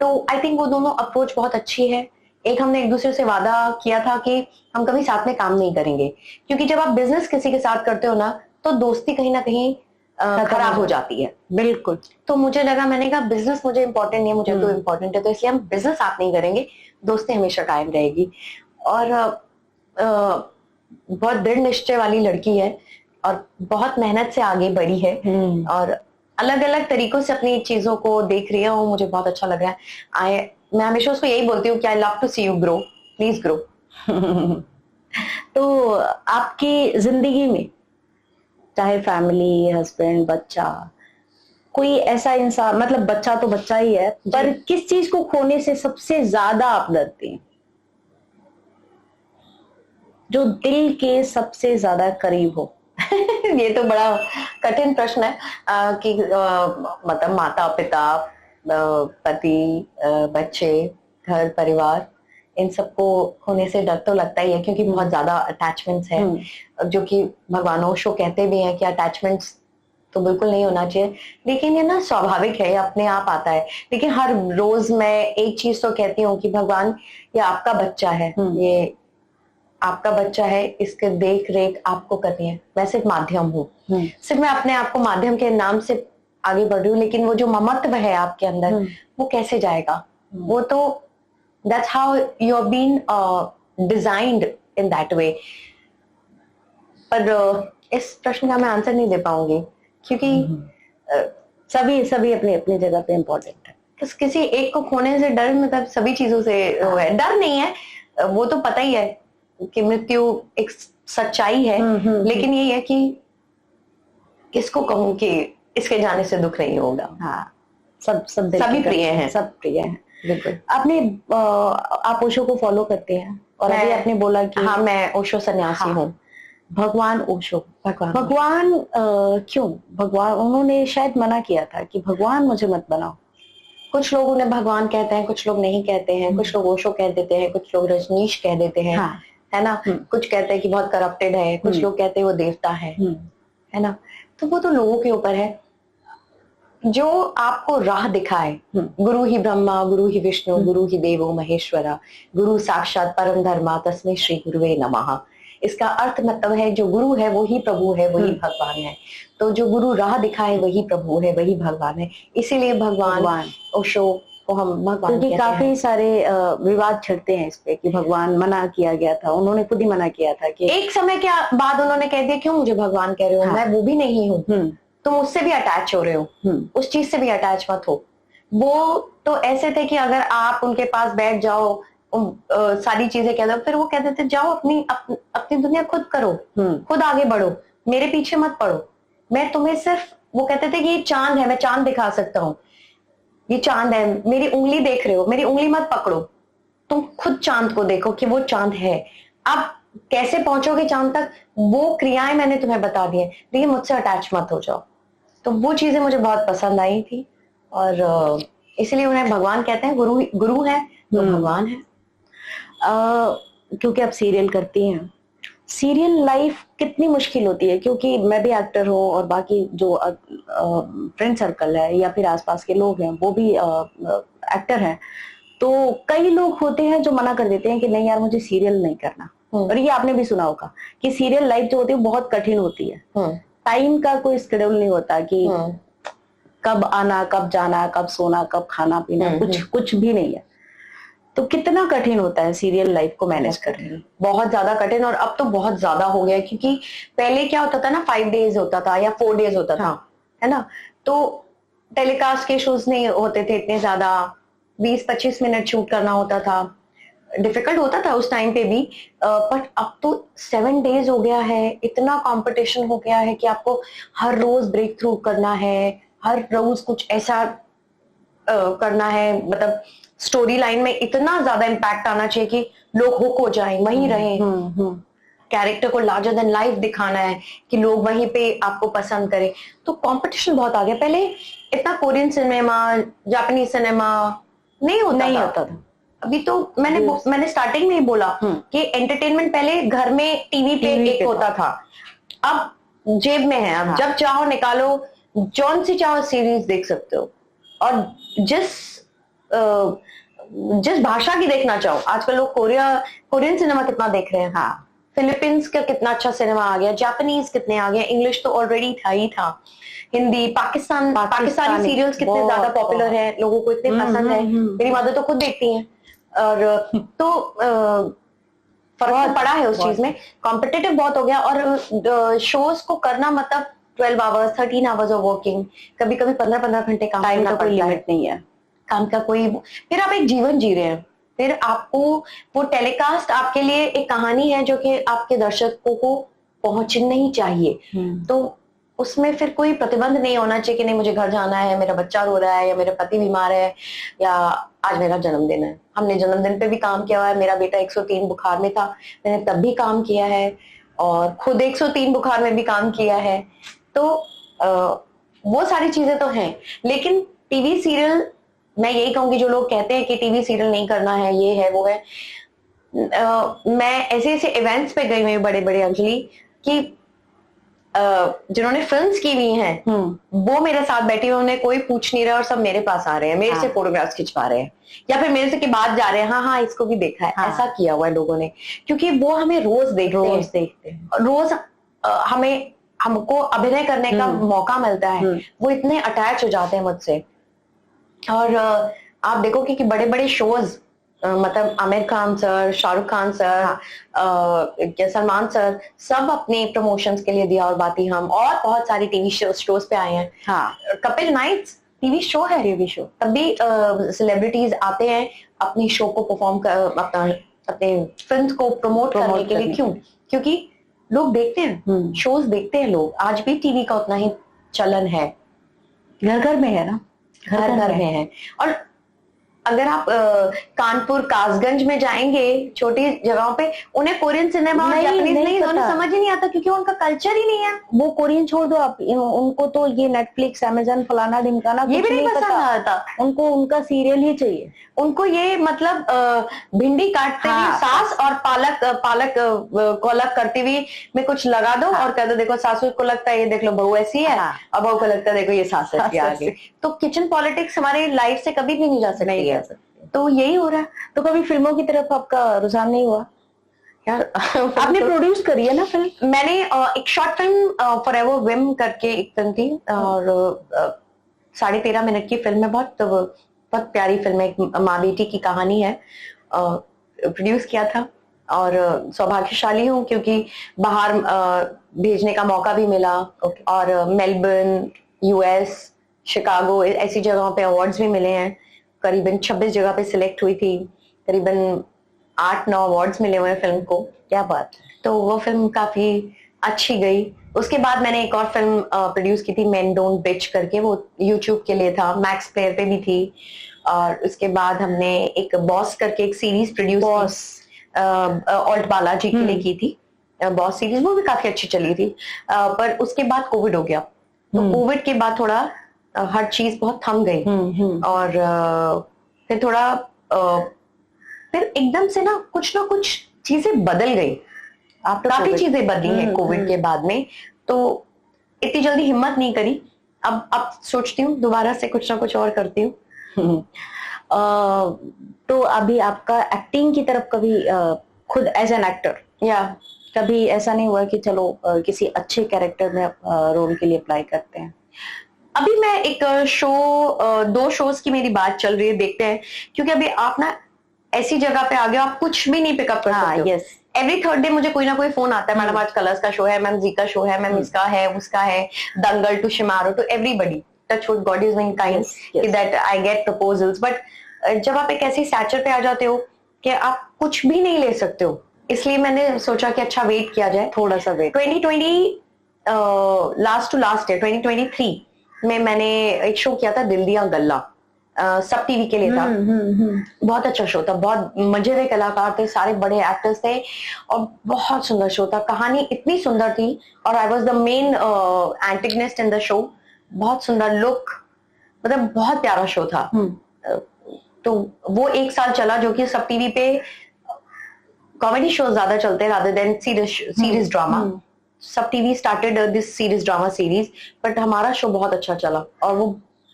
तो आई थिंक वो दोनों अप्रोच बहुत अच्छी है। एक हमने एक दूसरे से वादा किया था कि हम कभी साथ में काम नहीं करेंगे, क्योंकि जब आप बिजनेस किसी के साथ करते हो ना तो दोस्ती कहीं ना कहीं खराब हो जाती है। बिल्कुल। तो मुझे लगा, मैंने कहा बिजनेस मुझे इंपॉर्टेंट नहीं है, मुझे तो इंपॉर्टेंट है, तो इसलिए हम बिजनेस साथ नहीं करेंगे, दोस्ती हमेशा कायम रहेगी। और बहुत दृढ़ निश्चय वाली लड़की है और बहुत मेहनत से आगे बढ़ी है और अलग अलग तरीकों से अपनी चीजों को देख रही है, और मुझे बहुत अच्छा लग रहा है। मैं हमेशा उसको यही बोलती हूँ कि I love to see you grow, please grow. तो आपकी जिंदगी में चाहे फैमिली, हस्बैंड, बच्चा, कोई ऐसा इंसान, मतलब बच्चा तो बच्चा ही है, पर किस चीज को खोने से सबसे ज्यादा आप डरते हैं, जो दिल के सबसे ज्यादा करीब हो? ये तो बड़ा कठिन प्रश्न है कि मतलब माता पिता, पति, बच्चे, घर परिवार, इन सबको खोने से डर तो लगता ही है, क्योंकि बहुत ज्यादा अटैचमेंट्स है, जो कि भगवान ओशो कहते भी हैं कि अटैचमेंट्स तो बिल्कुल नहीं होना चाहिए, लेकिन ये ना स्वाभाविक है, अपने आप आता है। लेकिन हर रोज मैं एक चीज तो कहती हूँ कि भगवान, ये आपका बच्चा है, ये आपका बच्चा है, इसके देख रेख आपको करनी है, मैं सिर्फ माध्यम हूँ, सिर्फ मैं अपने आप को माध्यम के नाम से आगे बढ़ रही हूँ, लेकिन वो जो ममत्व है आपके अंदर वो कैसे जाएगा? वो तो that's how you have been designed in that way। पर इस प्रश्न का मैं आंसर नहीं दे पाऊंगी, क्योंकि सभी अपनी अपनी जगह पे इम्पोर्टेंट है। किसी एक को खोने से डर, मतलब सभी चीजों से है, डर नहीं है, वो तो पता ही है कि मृत्यु एक सच्चाई है, लेकिन ये है कि किसको कहूं कि इसके जाने से दुख नहीं होगा। हाँ, सभी प्रिय हैं, सब प्रिय हैं। बिल्कुल। आप ओशो को फॉलो करते हैं, और अभी आपने बोला कि हाँ, मैं ओशो सन्यासी हूँ। भगवान ओशो, भगवान क्यों? भगवान, उन्होंने शायद मना किया था कि भगवान मुझे मत बनाओ। कुछ लोग उन्हें भगवान कहते हैं, कुछ लोग नहीं कहते हैं, कुछ लोग ओशो कह देते हैं, कुछ लोग रजनीश कह देते हैं, है ना। कुछ कहते हैं कि बहुत करप्टेड है, कुछ लोग कहते हैं वो देवता है ना। तो वो तो लोगों के ऊपर है। जो आपको राह दिखाए, गुरु ही ब्रह्मा गुरु ही विष्णु गुरु ही देवो महेश्वरा गुरु साक्षात परम धर्मा तस्मै श्री गुरुवे नमः। इसका अर्थ मतलब है जो गुरु है वही प्रभु है, वही भगवान है। तो जो गुरु राह दिखाए वही प्रभु है, वही भगवान है। इसीलिए भगवान ओशो को हम भगवान, क्योंकि काफी सारे विवाद छिड़ते हैं इस पे कि भगवान मना किया गया था, उन्होंने खुद ही मना किया था कि एक समय के बाद उन्होंने कह दिया क्यों मुझे भगवान कह रहे हो, मैं वो भी नहीं हूँ, तुम उससे भी अटैच हो रहे हो, उस चीज से भी अटैच मत हो। वो तो ऐसे थे कि अगर आप उनके पास बैठ जाओ, सारी चीजें कह दो, फिर वो कहते थे जाओ अपनी दुनिया खुद करो, खुद आगे बढ़ो, मेरे पीछे मत पड़ो। मैं तुम्हें सिर्फ, वो कहते थे कि ये चांद है, मैं चांद दिखा सकता हूँ, ये चांद है, मेरी उंगली देख रहे हो, मेरी उंगली मत पकड़ो, तुम खुद चांद को देखो कि वो चांद है। अब कैसे पहुंचोगे चांद तक, वो क्रियाएं मैंने तुम्हें बता दी है, लेकिन मुझसे अटैच मत हो जाओ। तो वो चीजें मुझे बहुत पसंद आई थी, और इसलिए उन्हें भगवान कहते हैं। गुरु है तो भगवान है। क्योंकि आप सीरियल करती हैं, सीरियल लाइफ कितनी मुश्किल होती है, क्योंकि मैं भी एक्टर हूँ और बाकी जो फ्रेंड सर्कल है या फिर आसपास के लोग हैं वो भी एक्टर हैं, तो कई लोग होते हैं जो मना कर देते हैं कि नहीं यार मुझे सीरियल नहीं करना। और ये आपने भी सुना होगा कि सीरियल लाइफ जो होती है बहुत कठिन होती है, टाइम का कोई शेड्यूल नहीं होता कि कब आना, कब जाना, कब सोना, कब खाना पीना, कुछ भी नहीं है। तो कितना कठिन होता है सीरियल लाइफ को मैनेज करना? बहुत ज्यादा कठिन, और अब तो बहुत ज्यादा हो गया, क्योंकि पहले क्या होता था ना, 5 डेज होता था या 4 डेज होता था, है ना, तो टेलीकास्ट के शोज नहीं होते थे इतने ज्यादा, 20-25 मिनट शूट करना होता था, डिफिकल्ट होता था उस टाइम पे भी। बट अब तो 7 डेज हो गया है, इतना कंपटीशन हो गया है कि आपको हर रोज ब्रेक थ्रू करना है, हर रोज कुछ ऐसा करना है, मतलब स्टोरी लाइन में इतना ज्यादा इम्पैक्ट आना चाहिए कि लोग हुक हो जाएं, वहीं रहें, कैरेक्टर को लार्जर देन लाइफ दिखाना है कि लोग वहीं पे आपको पसंद करें। तो कंपटीशन बहुत आ गया। पहले इतना कोरियन सिनेमा, जापानीज सिनेमा नहीं होता था। अभी तो मैंने स्टार्टिंग में ही बोला कि एंटरटेनमेंट पहले घर में टीवी पे एक होता था, अब जेब में है। अब जब चाहो निकालो, जौन सी चाहो सीरीज देख सकते हो, और जिस भाषा की देखना चाहो। आजकल लोग कोरियन सिनेमा कितना देख रहे हैं, फिलीपींस का कितना अच्छा सिनेमा आ गया, जापानीज कितने आ गए, इंग्लिश तो ऑलरेडी था ही था, हिंदी, पाकिस्तानी सीरियल्स कितने ज्यादा पॉपुलर है, लोगों को इतने पसंद है। मेरी मदर तो खुद देखती हैं, और तो फर्क तो पड़ा है उस चीज में। कॉम्पिटिटिव बहुत हो गया, और शोज को करना मतलब 12 आवर्स 13 आवर्स ऑफ वर्किंग, कभी कभी 15-15 घंटे काम करना पड़ता है। लिमिट नहीं है काम का कोई, फिर आप एक जीवन जी रहे हैं, फिर आपको वो टेलीकास्ट आपके लिए एक कहानी है जो कि आपके दर्शकों को पहुंचनी ही चाहिए। तो उसमें फिर कोई प्रतिबंध नहीं होना चाहिए कि नहीं मुझे घर जाना है, मेरा बच्चा रो रहा है, या मेरा पति बीमार है, या आज मेरा जन्मदिन है। हमने जन्मदिन पे भी काम किया हुआ है, मेरा बेटा 103 बुखार में था, मैंने तब भी काम किया है, और खुद 103 बुखार में भी काम किया है। तो वो सारी चीजें तो हैं, लेकिन टीवी सीरियल, मैं यही कहूंगी, जो लोग कहते हैं कि टीवी सीरियल नहीं करना है, ये है वो है, मैं ऐसे ऐसे इवेंट्स पे गई हुई बड़े बड़े अंजलि, कि जिन्होंने फिल्म्स की हुई हैं, वो मेरे साथ बैठे हुए, उन्हें कोई पूछ नहीं रहा, और सब मेरे पास आ रहे हैं, मेरे से फोटोग्राफ्स खिंचवा रहे हैं, या फिर मेरे से के बाद जा रहे हैं, हाँ इसको भी देखा है, ऐसा किया हुआ है लोगों ने, क्योंकि वो हमें रोज देखते हैं, रोज हमको अभिनय करने का मौका मिलता है, वो इतने अटैच हो जाते हैं मुझसे। और आप देखोगे कि बड़े बड़े शोज, मतलब Aamir Khan sir, Shahrukh Khan sir, Salman sir, सब अपने प्रमोशंस के लिए दिया और बाती हम, और बहुत सारी टीवी शोज पे आए हैं। कपिल नाइट्स टीवी शो है, टीवी शो, तब भी सेलिब्रिटीज आते हैं अपनी शो को परफॉर्म कर, अपने फिल्म को प्रमोट करने के लिए। क्यों? क्योंकि लोग देखते हैं, शोज देखते हैं लोग। आज भी टीवी का उतना ही चलन है, घर घर में है ना, घर घर में है। और अगर आप कानपुर कासगंज में जाएंगे, छोटी जगहों पे, उन्हें कोरियन सिनेमा और जापानीज नहीं उन्हें समझ ही नहीं आता, क्योंकि उनका कल्चर ही नहीं है। वो कोरियन छोड़ दो आप, उनको तो ये नेटफ्लिक्स, अमेजन, फलाना ढिमकाना ये भी नहीं पसंद आता। उनको उनका सीरियल ही चाहिए। उनको ये मतलब भिंडी काटते हुए सास और पालक कोलक करती हुई में कुछ लगा दो और कह दो देखो सासू को लगता है ये देख लो बहू ऐसी है, और बहू को लगता है देखो ये सास ऐसी आ गई। तो किचन पॉलिटिक्स हमारी लाइफ से कभी भी नहीं जा सकती है। तो यही हो रहा है। तो कभी फिल्मों की तरफ आपका रुझान नहीं हुआ यार? आपने प्रोड्यूस करी है ना फिल्म? मैंने एक शॉर्ट फिल्म फॉरएवर विम करके एक फिल्म थी, और 13.5 मिनट की फिल्म है, बहुत प्यारी फिल्म है, एक माँ बेटी की कहानी है, प्रोड्यूस किया था। और सौभाग्यशाली हूँ क्योंकि बाहर भेजने का मौका भी मिला, और मेलबर्न, यूएस, शिकागो ऐसी जगहों पे अवार्ड्स भी मिले हैं। करीबन 26 जगह पे सिलेक्ट हुई थी, करीबन 8-9 अवार्ड्स मिले हुए फिल्म को। क्या बात है। तो वो फिल्म काफी अच्छी गई। उसके बाद मैंने एक और फिल्म प्रोड्यूस की थी, मेन डोंट बिच करके, वो यूट्यूब के लिए था, मैक्स प्लेयर पे भी थी। और उसके बाद हमने एक बॉस करके एक सीरीज प्रोड्यूस की, ऑल्ट बालाजी के लिए की थी बॉस सीरीज, वो भी काफी अच्छी चली थी। पर उसके बाद कोविड हो गया, तो कोविड के बाद थोड़ा हर चीज बहुत थम गई, और फिर थोड़ा फिर एकदम से ना कुछ चीजें बदल गई। काफी चीजें बदली हैं कोविड के बाद में, तो इतनी जल्दी हिम्मत नहीं करी। अब सोचती हूँ दोबारा से कुछ ना कुछ और करती हूँ। तो अभी आपका एक्टिंग की तरफ कभी खुद एज एन एक्टर या कभी ऐसा नहीं हुआ कि चलो किसी अच्छे कैरेक्टर में रोल के लिए अप्लाई करते हैं? अभी मैं एक शो, 2 शोज की मेरी बात चल रही है, देखते हैं, क्योंकि अभी आप ना ऐसी जगह पे आ गए आप कुछ भी नहीं पिकअप कर सकते हो। यस, एवरी थर्ड डे मुझे कोई ना कोई फोन आता है, मैडम आज कलर्स का शो है, मैम जी का शो है, मैम इसका है, उसका है, Dangal to Shemaroo to everybody, touch wood, God is being kind that I get proposals. But जब आप एक ऐसी स्टैचर पे आ जाते हो कि आप कुछ भी नहीं ले सकते हो, इसलिए मैंने सोचा कि अच्छा वेट किया जाए, थोड़ा सा वेट। 2020 लास्ट टू लास्ट है 2023 में मैंने एक शो किया था, दिल दिया गल्ला, सब टीवी के लिए था। बहुत अच्छा शो था, बहुत मजेदार कलाकार थे, सारे बड़े एक्टर्स थे, और बहुत सुंदर शो था। कहानी इतनी सुंदर थी, और I was the main antagonist in the show. बहुत सुंदर लुक, मतलब बहुत प्यारा शो था। तो वो 1 साल चला, जो कि सब टीवी पे कॉमेडी शो ज्यादा चलते हैं रादर देन सीरीज ड्रामा। सब TV started this series drama series, but हमारा शो बहुत अच्छा चला, और वो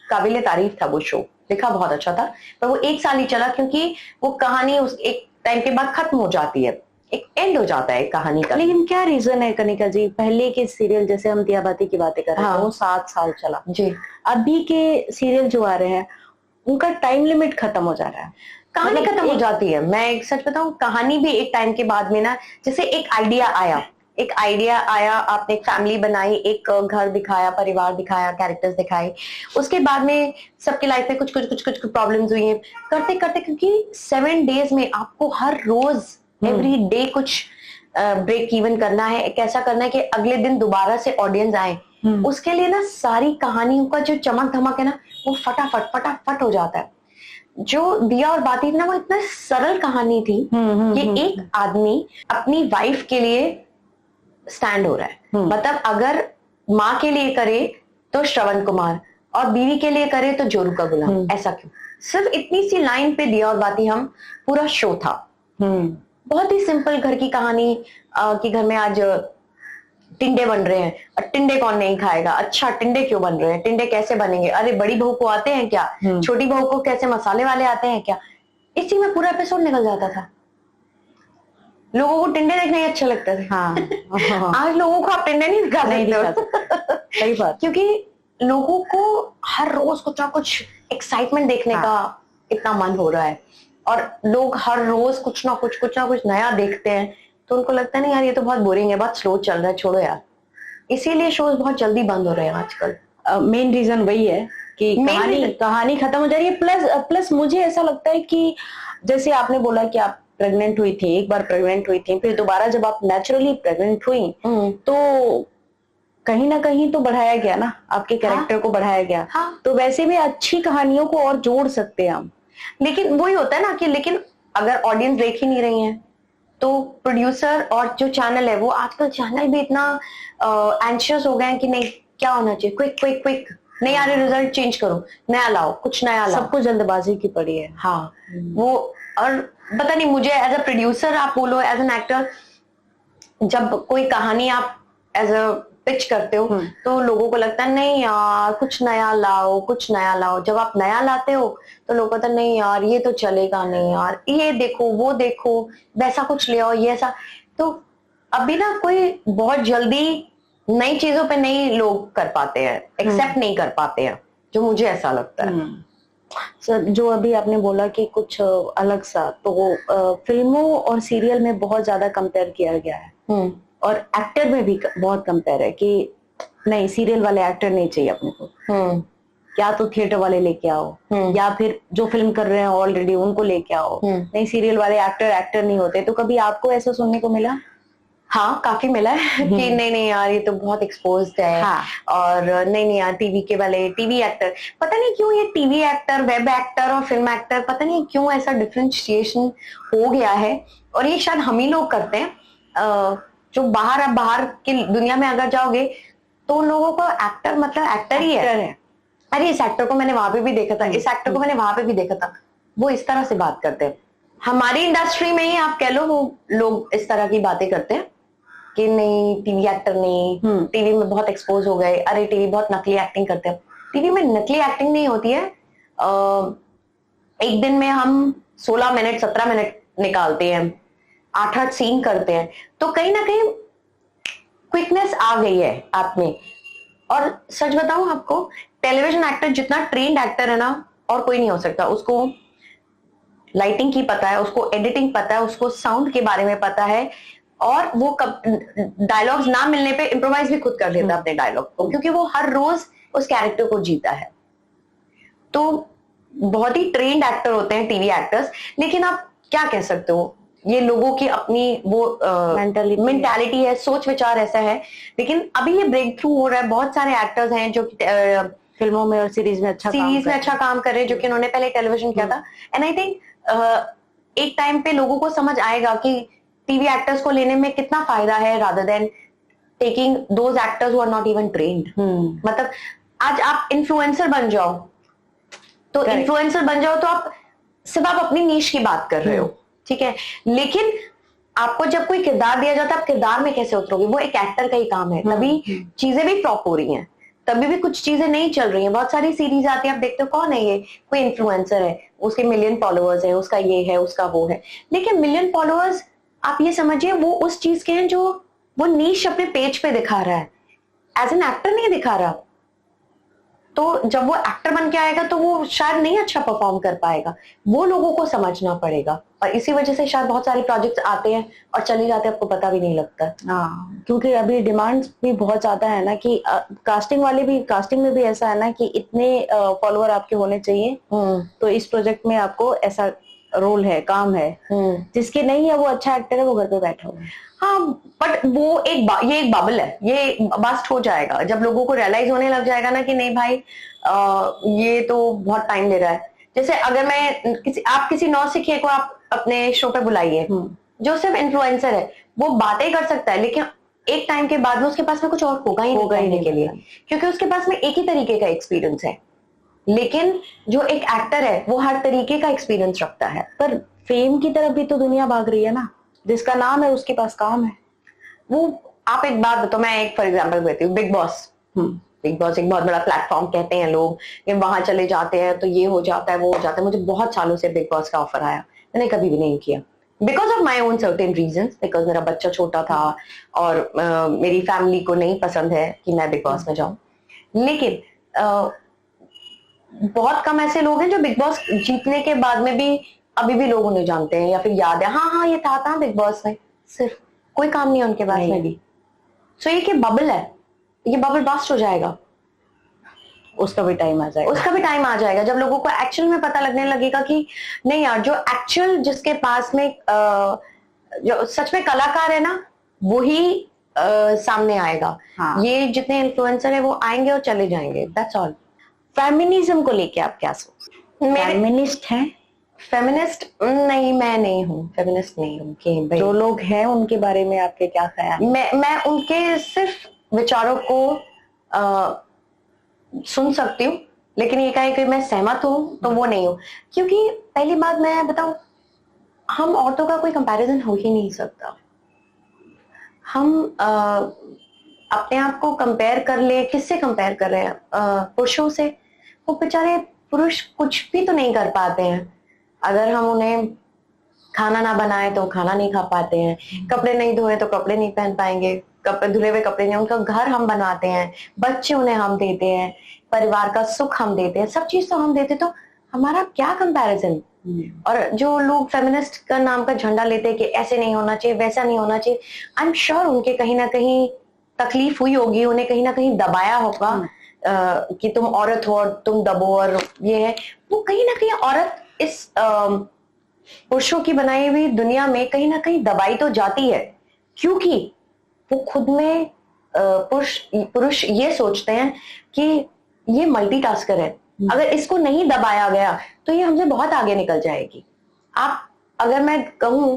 काबिले तारीफ था। वो शो लिखा बहुत अच्छा था, पर वो 1 साल ही चला, क्योंकि वो कहानी उस एक टाइम के बाद खत्म हो जाती है, एक एंड हो जाता है कहानी का। लेकिन क्या रीजन है कनिका जी? पहले के सीरियल, जैसे हम दिया बाती की बातें कर रहे हैं, वो 7 साल चला जी। अभी के सीरियल जो आ रहे हैं उनका टाइम लिमिट खत्म हो जा रहा है, कहानी मतलब खत्म हो जाती है। मैं एक सच बताऊं, कहानी भी एक टाइम के बाद में ना, जैसे एक आइडिया आया, आपने एक फैमिली बनाई, एक घर दिखाया, परिवार दिखाया, कैरेक्टर्स दिखाए, उसके बाद में सबकी लाइफ में कुछ प्रॉब्लम्स हुई हैं करते करते, क्योंकि 7 डेज में आपको हर रोज एवरी डे कुछ ब्रेक इवन करना है, एक ऐसा करना है कि अगले दिन दोबारा से ऑडियंस आए। उसके लिए ना सारी कहानियों का जो चमक धमक है ना, वो फटाफट हो जाता है। जो दिया और बाती थी ना, वो इतना सरल कहानी थी कि एक आदमी अपनी वाइफ के लिए स्टैंड हो रहा है। मतलब अगर माँ के लिए करे तो श्रवण कुमार, और बीवी के लिए करे तो जोरू का गुलाम। ऐसा क्यों? सिर्फ इतनी सी लाइन पे दिया और बाती हम पूरा शो था। बहुत ही सिंपल घर की कहानी, कि घर में आज टिंडे बन रहे हैं, और टिंडे कौन नहीं खाएगा? अच्छा, टिंडे क्यों बन रहे हैं? टिंडे कैसे बनेंगे? अरे बड़ी बहू को आते हैं क्या? छोटी बहू को कैसे मसाले वाले आते हैं क्या? इसी में पूरा एपिसोड निकल जाता था। लोगों को टिंडे देखने ही अच्छे लगते थे। हाँ। आज लोगों को आप टिंडे नहीं दिखा सकते। सही बात। क्योंकि लोगों को हर रोज कुछ ना कुछ एक्साइटमेंट देखने का इतना मन हो रहा है, और लोग हर रोज कुछ ना कुछ नया देखते हैं, तो उनको लगता है नहीं यार ये तो बहुत बोरिंग है, बहुत स्लो चल रहा है, छोड़ो यार। इसीलिए शोज बहुत जल्दी बंद हो रहे हैं आजकल। मेन रीजन वही है कि कहानी खत्म हो जा रही है। प्लस मुझे ऐसा लगता है कि जैसे आपने बोला कि आप प्रेग्नेंट हुई थी, एक बार प्रेग्नेंट हुई थी, फिर दोबारा जब आप नेचुरली प्रेग्नेंट हुई, तो कहीं ना कहीं तो बढ़ाया गया ना, आपके कैरेक्टर को बढ़ाया गया। तो वैसे भी अच्छी कहानियों को और जोड़ सकते हैं हम। लेकिन वही होता है ना कि लेकिन अगर ऑडियंस देख ही नहीं रही है तो प्रोड्यूसर और जो चैनल है वो आजकल चैनल भी इतना एंशियस हो गए हैं कि नहीं क्या होना चाहिए, क्विक क्विक क्विक, नहीं आ रहे रिजल्ट चेंज करो, नया लाओ, कुछ नया लाओ, सबको जल्दबाजी की पड़ी है। हाँ वो, और पता नहीं मुझे एज अ प्रोड्यूसर आप बोलो, एज एन एक्टर, जब कोई कहानी आप एज अ पिच करते हो तो लोगों को लगता है नहीं यार कुछ नया लाओ, कुछ नया लाओ। जब आप नया लाते हो तो लोगों को लगता है नहीं यार ये तो चलेगा नहीं यार, ये देखो वो देखो, वैसा कुछ ले आओ, ये ऐसा। तो अभी ना कोई बहुत जल्दी नई चीजों पे नहीं लोग कर पाते हैं, एक्सेप्ट नहीं कर पाते हैं, जो मुझे ऐसा लगता है। सर जो अभी आपने बोला कि कुछ अलग सा, तो फिल्मों और सीरियल में बहुत ज्यादा कंपेयर किया गया है और एक्टर में भी बहुत कंपेयर है कि नहीं सीरियल वाले एक्टर नहीं चाहिए अपने को, या तो थिएटर वाले लेके आओ या फिर जो फिल्म कर रहे हैं ऑलरेडी उनको लेके आओ, नहीं सीरियल वाले एक्टर नहीं होते। तो कभी आपको ऐसा सुनने को मिला? हाँ काफी मिला है कि नहीं यार ये तो बहुत एक्सपोज्ड है। हाँ। और नहीं यार टीवी के वाले, टीवी एक्टर, पता नहीं क्यों ये टीवी एक्टर, वेब एक्टर और फिल्म एक्टर, पता नहीं क्यों ऐसा डिफरेंशिएशन हो गया है। और ये शायद हम ही लोग करते हैं। जो बाहर की दुनिया में अगर जाओगे तो उन लोगों को एक्टर मतलब एक्टर ही है। अरे इस एक्टर को मैंने वहां पे भी देखा था, इस एक्टर को मैंने वहां पे भी देखा था, वो इस तरह से बात करते हैं। हमारी इंडस्ट्री में ही आप कह लो वो लोग इस तरह की बातें करते हैं कि नहीं टीवी एक्टर नहीं, टीवी में बहुत एक्सपोज हो गए, अरे टीवी बहुत नकली एक्टिंग करते हैं। टीवी में नकली एक्टिंग नहीं होती है। एक दिन में हम 16 मिनट 17 मिनट निकालते हैं, 8-8 सीन करते हैं, तो कहीं ना कहीं क्विकनेस आ गई है आप में। और सच बताऊं आपको, टेलीविजन एक्टर जितना ट्रेन्ड एक्टर है ना और कोई नहीं हो सकता। उसको लाइटिंग की पता है, उसको एडिटिंग पता है, उसको साउंड के बारे में पता है, और वो डायलॉग्स ना मिलने पे इम्प्रोवाइज भी खुद कर लेता है अपने डायलॉग को, क्योंकि वो हर रोज उस कैरेक्टर को जीता है। तो बहुत ही ट्रेन्ड एक्टर होते हैं टीवी एक्टर्स। लेकिन आप क्या कह सकते हो, ये लोगों की अपनी वो मेंटालिटी है, सोच विचार ऐसा है। लेकिन अभी ये ब्रेक थ्रू हो रहा है, बहुत सारे एक्टर्स हैं जो फिल्मों में और सीरीज में अच्छा काम कर रहे हैं, जो कि उन्होंने पहले टेलीविजन किया था। एंड आई थिंक एक टाइम पे लोगों को समझ आएगा कि टीवी एक्टर्स को लेने में कितना फायदा है, rather than taking those actors who are not even trained. मतलब आज आप इन्फ्लुएंसर बन जाओ, तो इन्फ्लुएंसर बन जाओ तो आप सिर्फ आप अपनी नीश की बात कर रहे हो, ठीक है। लेकिन आपको जब कोई किरदार दिया जाता है, आप किरदार में कैसे उतरोगे, वो एक एक्टर का ही काम है। तभी चीजें भी फ्लॉप हो रही हैं, तभी भी कुछ चीजें नहीं चल रही हैं। बहुत सारी सीरीज आती है, आप देखते हो कौन है ये, कोई इन्फ्लुएंसर है, उसके मिलियन फॉलोअर्स है, उसका ये है, उसका वो है। लेकिन मिलियन फॉलोअर्स आप ये समझिए वो उस चीज के हैं जो वो नीश अपने पेज पे दिखा रहा है, एज एन एक्टर नहीं दिखा रहा। तो जब वो एक्टर बन के आएगा तो वो शायद नहीं अच्छा परफॉर्म कर पाएगा, वो लोगों को समझना पड़ेगा। और इसी वजह से शायद बहुत सारे प्रोजेक्ट्स आते हैं और चले जाते हैं, आपको पता भी नहीं लगता। हाँ, क्योंकि अभी डिमांड्स भी बहुत ज्यादा है ना कि कास्टिंग में भी ऐसा है ना कि इतने फॉलोअर आपके होने चाहिए, तो इस प्रोजेक्ट में आपको ऐसा रोल है, काम है। जिसके नहीं है वो अच्छा एक्टर है, वो घर पे बैठा हुआ है। हाँ, बट वो ये एक बबल है, ये बस्ट हो जाएगा जब लोगों को रियलाइज होने लग जाएगा ना कि नहीं भाई ये तो बहुत टाइम ले रहा है। जैसे अगर मैं आप किसी नौसिखिए को आप अपने शो पे बुलाइए, जो सिर्फ इन्फ्लुएंसर है, वो बातें कर सकता है, लेकिन एक टाइम के बाद में उसके पास में कुछ और होगा ही नहीं के लिए, क्योंकि उसके पास में एक ही तरीके का एक्सपीरियंस है। लेकिन जो एक एक्टर है वो हर तरीके का एक्सपीरियंस रखता है। पर फेम की तरफ भी तो दुनिया भाग रही है ना, जिसका नाम है उसके पास काम है। वो आप एक बात बताओ, मैं एक फॉर एग्जांपल देती हूँ, बिग बॉस एक बहुत बड़ा प्लेटफॉर्म कहते हैं लोग, कि वहां चले जाते हैं तो ये हो जाता है, वो हो जाता है। मुझे बहुत सालों से बिग बॉस का ऑफर आया, मैंने कभी भी नहीं किया, because of my own certain reasons, because मेरा बच्चा छोटा था और मेरी फैमिली को नहीं पसंद है कि मैं बिग बॉस में जाऊं। लेकिन बहुत कम ऐसे लोग हैं जो बिग बॉस जीतने के बाद में भी अभी भी लोग उन्हें जानते हैं या फिर याद है, हाँ ये था बिग बॉस में, सिर्फ कोई काम नहीं है उनके पास में भी। सो ये बबल है, ये बबल बस्ट हो जाएगा, उसका भी टाइम आ जाएगा जब लोगों को एक्चुअल में पता लगने लगेगा कि नहीं यार, जो एक्चुअल जिसके पास में जो सच में कलाकार है ना, वो ही सामने आएगा। हाँ। ये जितने इन्फ्लुएंसर है वो आएंगे और चले जाएंगे, दैट्स ऑल। फेमिनिज्म को लेके आप क्या सोचते हैं? फेमिनिस्ट हैं फेमिनिस्ट नहीं, मैं नहीं हूँ, फेमिनिस्ट नहीं हूँ कि जो लोग हैं उनके बारे में आपके क्या ख्याल? मैं उनके सिर्फ विचारों को सुन सकती हूँ, लेकिन ये कहे कि मैं सहमत हूँ तो वो नहीं हूँ। क्योंकि पहली बात मैं बताऊं, हम औरतों का कोई कंपैरिजन हो ही नहीं सकता। हम अपने आप को कंपेयर कर ले, किससे कंपेयर कर रहे हैं? पुरुषों से। वो बेचारे पुरुष कुछ भी तो नहीं कर पाते हैं। अगर हम उन्हें खाना ना बनाए तो खाना नहीं खा पाते हैं, कपड़े नहीं धोए तो कपड़े नहीं पहन पाएंगे, कपड़े धुले हुए कपड़े नहीं, उनका घर हम बनाते हैं, बच्चे उन्हें हम देते हैं, परिवार का सुख हम देते हैं, सब चीज तो हम देते, तो हमारा क्या कंपैरिजन? और जो लोग फेमिनिस्ट का नाम का झंडा लेते हैं कि ऐसे नहीं होना चाहिए, वैसा नहीं होना चाहिए, आई एम श्योर उनके कहीं ना कहीं तकलीफ हुई होगी, उन्हें कहीं ना कहीं दबाया होगा कि तुम औरत हो और तुम दबो, और ये है वो कहीं ना कहीं औरत इस पुरुषों की बनाई हुई दुनिया में कहीं ना कहीं दबाई तो जाती है, क्योंकि वो खुद में पुरुष ये सोचते हैं कि ये मल्टीटास्कर है, अगर इसको नहीं दबाया गया तो ये हमसे बहुत आगे निकल जाएगी। आप अगर मैं कहूं,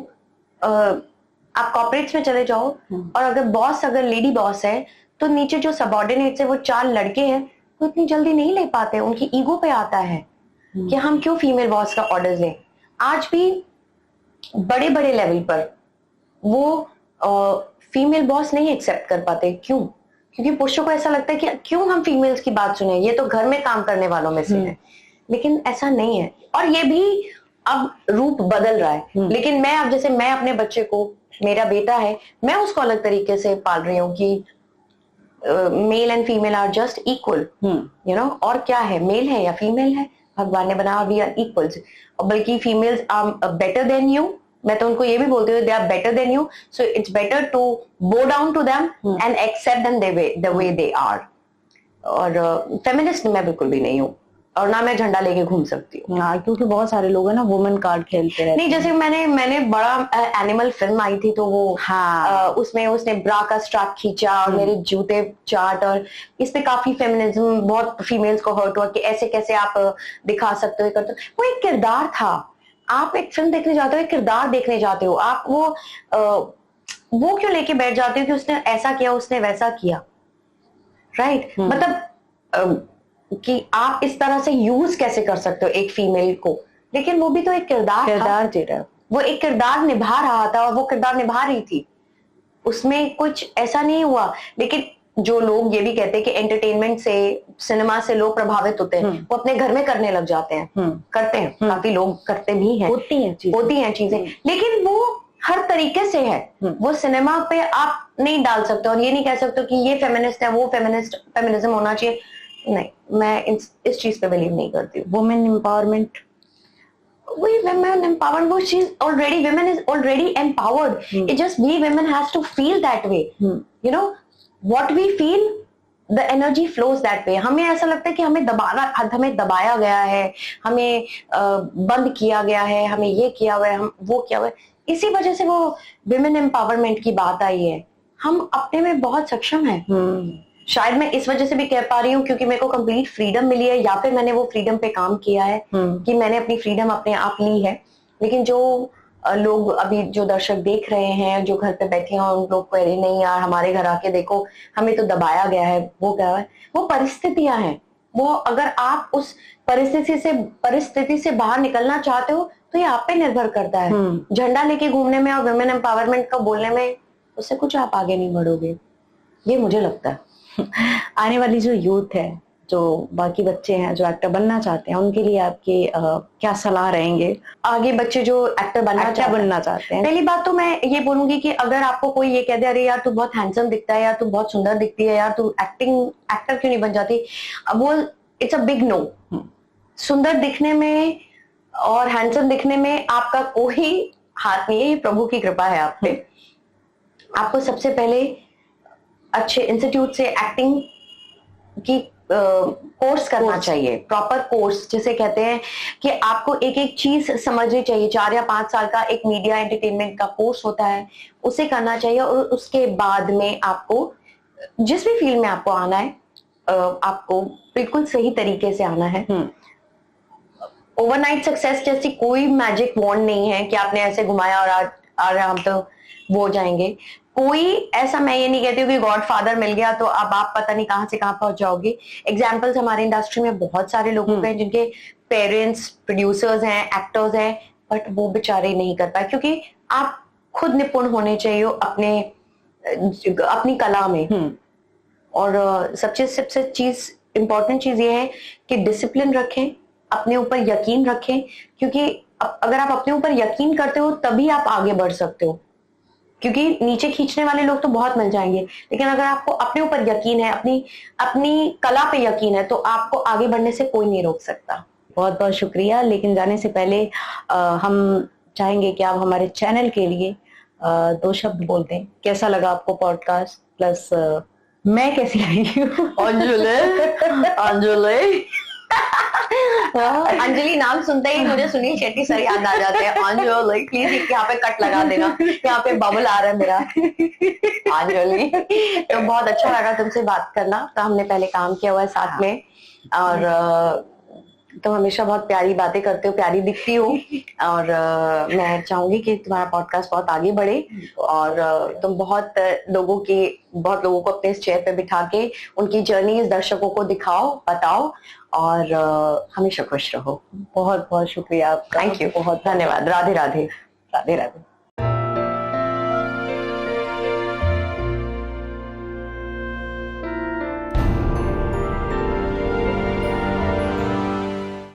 आप कॉर्पोरेट्स में चले जाओ और अगर बॉस, अगर लेडी बॉस है तो नीचे जो सबऑर्डिनेट्स है वो 4 लड़के हैं, तो इतनी जल्दी नहीं ले पाते, उनकी ईगो पे आता है कि हम क्यों फीमेल बॉस का ऑर्डर लें। आज भी बड़े बड़े लेवल पर वो फीमेल बॉस नहीं एक्सेप्ट कर पाते। क्यों? क्योंकि पुरुषों को ऐसा लगता है कि क्यों हम फीमेल्स की बात सुने, ये तो घर में काम करने वालों में से है। लेकिन ऐसा नहीं है, और ये भी अब रूप बदल रहा है। लेकिन मैं अब, जैसे मैं अपने बच्चे को, मेरा बेटा है, मैं उसको अलग तरीके से पाल रही हूँ कि male and female are just equal, you know. और क्या है, मेल है या फीमेल है, भगवान ने बनाया, वी आर इक्वल्स। बल्कि females are better than you, मैं तो उनको ये भी बोलती हूँ, they are better than you, so it's better to go down to them and accept them the way they are. और फेमिनिस्ट मैं बिल्कुल भी नहीं हूँ, और ना मैं झंडा लेके घूम सकती हूँ। हाँ, क्योंकि बहुत सारे लोग हैं ना वुमेन कार्ड खेलते रहते नहीं, जैसे मैंने बड़ा एनिमल फिल्म आई थी, तो वो हाँ, उसमें उसने ब्रा का स्ट्रैप खींचा और मेरे जूते चाट, और इस पे काफी फेमिनिज्म, बहुत फीमेल्स को हर्ट हुआ कि ऐसे कैसे आप दिखा सकते हो, करते हो। वो एक किरदार था। आप एक फिल्म देखने जाते हो, एक किरदार देखने जाते हो, आप वो क्यों लेके बैठ जाते हो कि उसने ऐसा किया, उसने वैसा किया, राइट? मतलब कि आप इस तरह से यूज कैसे कर सकते हो एक फीमेल को, लेकिन वो भी तो एक किरदार दे रहा है, वो एक किरदार निभा रहा था, और वो किरदार निभा रही थी, उसमें कुछ ऐसा नहीं हुआ। लेकिन जो लोग ये भी कहते हैं कि एंटरटेनमेंट से, सिनेमा से लोग प्रभावित होते हैं, वो अपने घर में करने लग जाते हैं, करते हैं, काफी लोग करते भी हैं, होती हैं चीजें, लेकिन वो हर तरीके से है। वो सिनेमा पे आप नहीं डाल सकते, और ये नहीं कह सकते कि ये फेमिनिस्ट है, वो फेमिनिज्म होना चाहिए। नहीं, मैं इस चीज पे बिलीव नहीं करती हूँ। वुमेन एम्पावरमेंट, वही women empowerment, वो चीज already, women is already empowered. It just we women has to feel that way. You know what we feel, the energy flows that way. हमें ऐसा लगता है कि हमें दबाया गया है, हमें बंद किया गया है, हमें ये किया हुआ है, हम वो किया हुआ है। इसी वजह से वो women empowerment की बात आई है। हम अपने में बहुत सक्षम हैं। शायद मैं इस वजह से भी कह पा रही हूँ क्योंकि मेरे को कंप्लीट फ्रीडम मिली है, या फिर मैंने वो फ्रीडम पे काम किया है कि मैंने अपनी फ्रीडम अपने आप ली है। लेकिन जो लोग अभी, जो दर्शक देख रहे हैं, जो घर पे बैठे हैं, उन लोग को नहीं यार हमारे घर आके देखो, हमें तो दबाया गया है, वो क्या है, वो परिस्थितियां हैं। वो अगर आप उस परिस्थिति से बाहर निकलना चाहते हो तो ये आप पे निर्भर करता है। झंडा लेके घूमने में और वुमेन एम्पावरमेंट का बोलने में, उससे कुछ आप आगे नहीं बढ़ोगे, ये मुझे लगता है। आने वाली जो यूथ है, जो बाकी बच्चे हैं जो एक्टर बनना चाहते हैं, उनके लिए आपके क्या सलाह रहेंगे? आगे बच्चे जो एक्टर बनना चाहते हैं, पहली बात तो मैं ये बोलूंगी कि अगर आपको कोई ये कह दे अरे यार तू बहुत हैंडसम दिखता है, यार तू बहुत सुंदर दिखती है, यार तू एक्टर क्यों नहीं बन जाती, वो इट्स अ बिग नो। सुंदर दिखने में और हैंडसम दिखने में आपका कोई हाथ नहीं है, ये प्रभु की कृपा है आप पे। आपको सबसे पहले अच्छे इंस्टीट्यूट से एक्टिंग की कोर्स करना चाहिए, प्रॉपर कोर्स जिसे कहते हैं कि आपको एक एक चीज समझनी चाहिए। 4 या 5 साल का एक मीडिया एंटरटेनमेंट का कोर्स होता है, उसे करना चाहिए, और उसके बाद में आपको जिस भी फील्ड में आपको आना है, आपको बिल्कुल सही तरीके से आना है। ओवरनाइट सक्सेस जैसी कोई मैजिक वॉन्ड नहीं है कि आपने ऐसे घुमाया और आज हम तो वो हो जाएंगे। कोई ऐसा, मैं ये नहीं कहती हूँ कि गॉड फादर मिल गया तो अब आप पता नहीं कहां से कहां पहुंच जाओगे। एग्जाम्पल्स हमारी इंडस्ट्री में बहुत सारे लोगों के हैं जिनके पेरेंट्स प्रोड्यूसर्स हैं, एक्टर्स हैं, बट वो बेचारे नहीं कर पाए, क्योंकि आप खुद निपुण होने चाहिए अपनी कला में। और सबसे चीज इंपॉर्टेंट चीज ये है कि डिसिप्लिन रखें, अपने ऊपर यकीन रखें, क्योंकि अगर आप अपने ऊपर यकीन करते हो तभी आप आगे बढ़ सकते हो, क्योंकि नीचे खींचने वाले लोग तो बहुत मिल जाएंगे, लेकिन अगर आपको अपने ऊपर यकीन है, अपनी कला पे यकीन है, तो आपको आगे बढ़ने से कोई नहीं रोक सकता। बहुत बहुत शुक्रिया। लेकिन जाने से पहले हम चाहेंगे कि आप हमारे चैनल के लिए 2 शब्द बोल दें। कैसा लगा आपको पॉडकास्ट, प्लस मैं कैसी लगी? अंजलि नाम सुनते ही मुझे सुनील शेट्टी सर याद आ जाते हैं। अंजलि प्लीज यहाँ पे कट लगा देना, यहाँ पे बबल आ रहा है मेरा। अंजलि, तो बहुत अच्छा लगा तुमसे बात करना। तो हमने पहले काम किया हुआ है साथ में, और तुम हमेशा बहुत प्यारी बातें करते हो, प्यारी दिखती हो, और मैं चाहूंगी कि तुम्हारा पॉडकास्ट बहुत आगे बढ़े और तुम बहुत लोगों को अपने इस चेयर पे बिठा के उनकी जर्नी इस दर्शकों को दिखाओ, बताओ, और हमेशा खुश रहो। बहुत बहुत शुक्रिया आपका। थैंक यू, बहुत धन्यवाद। राधे राधे। राधे राधे।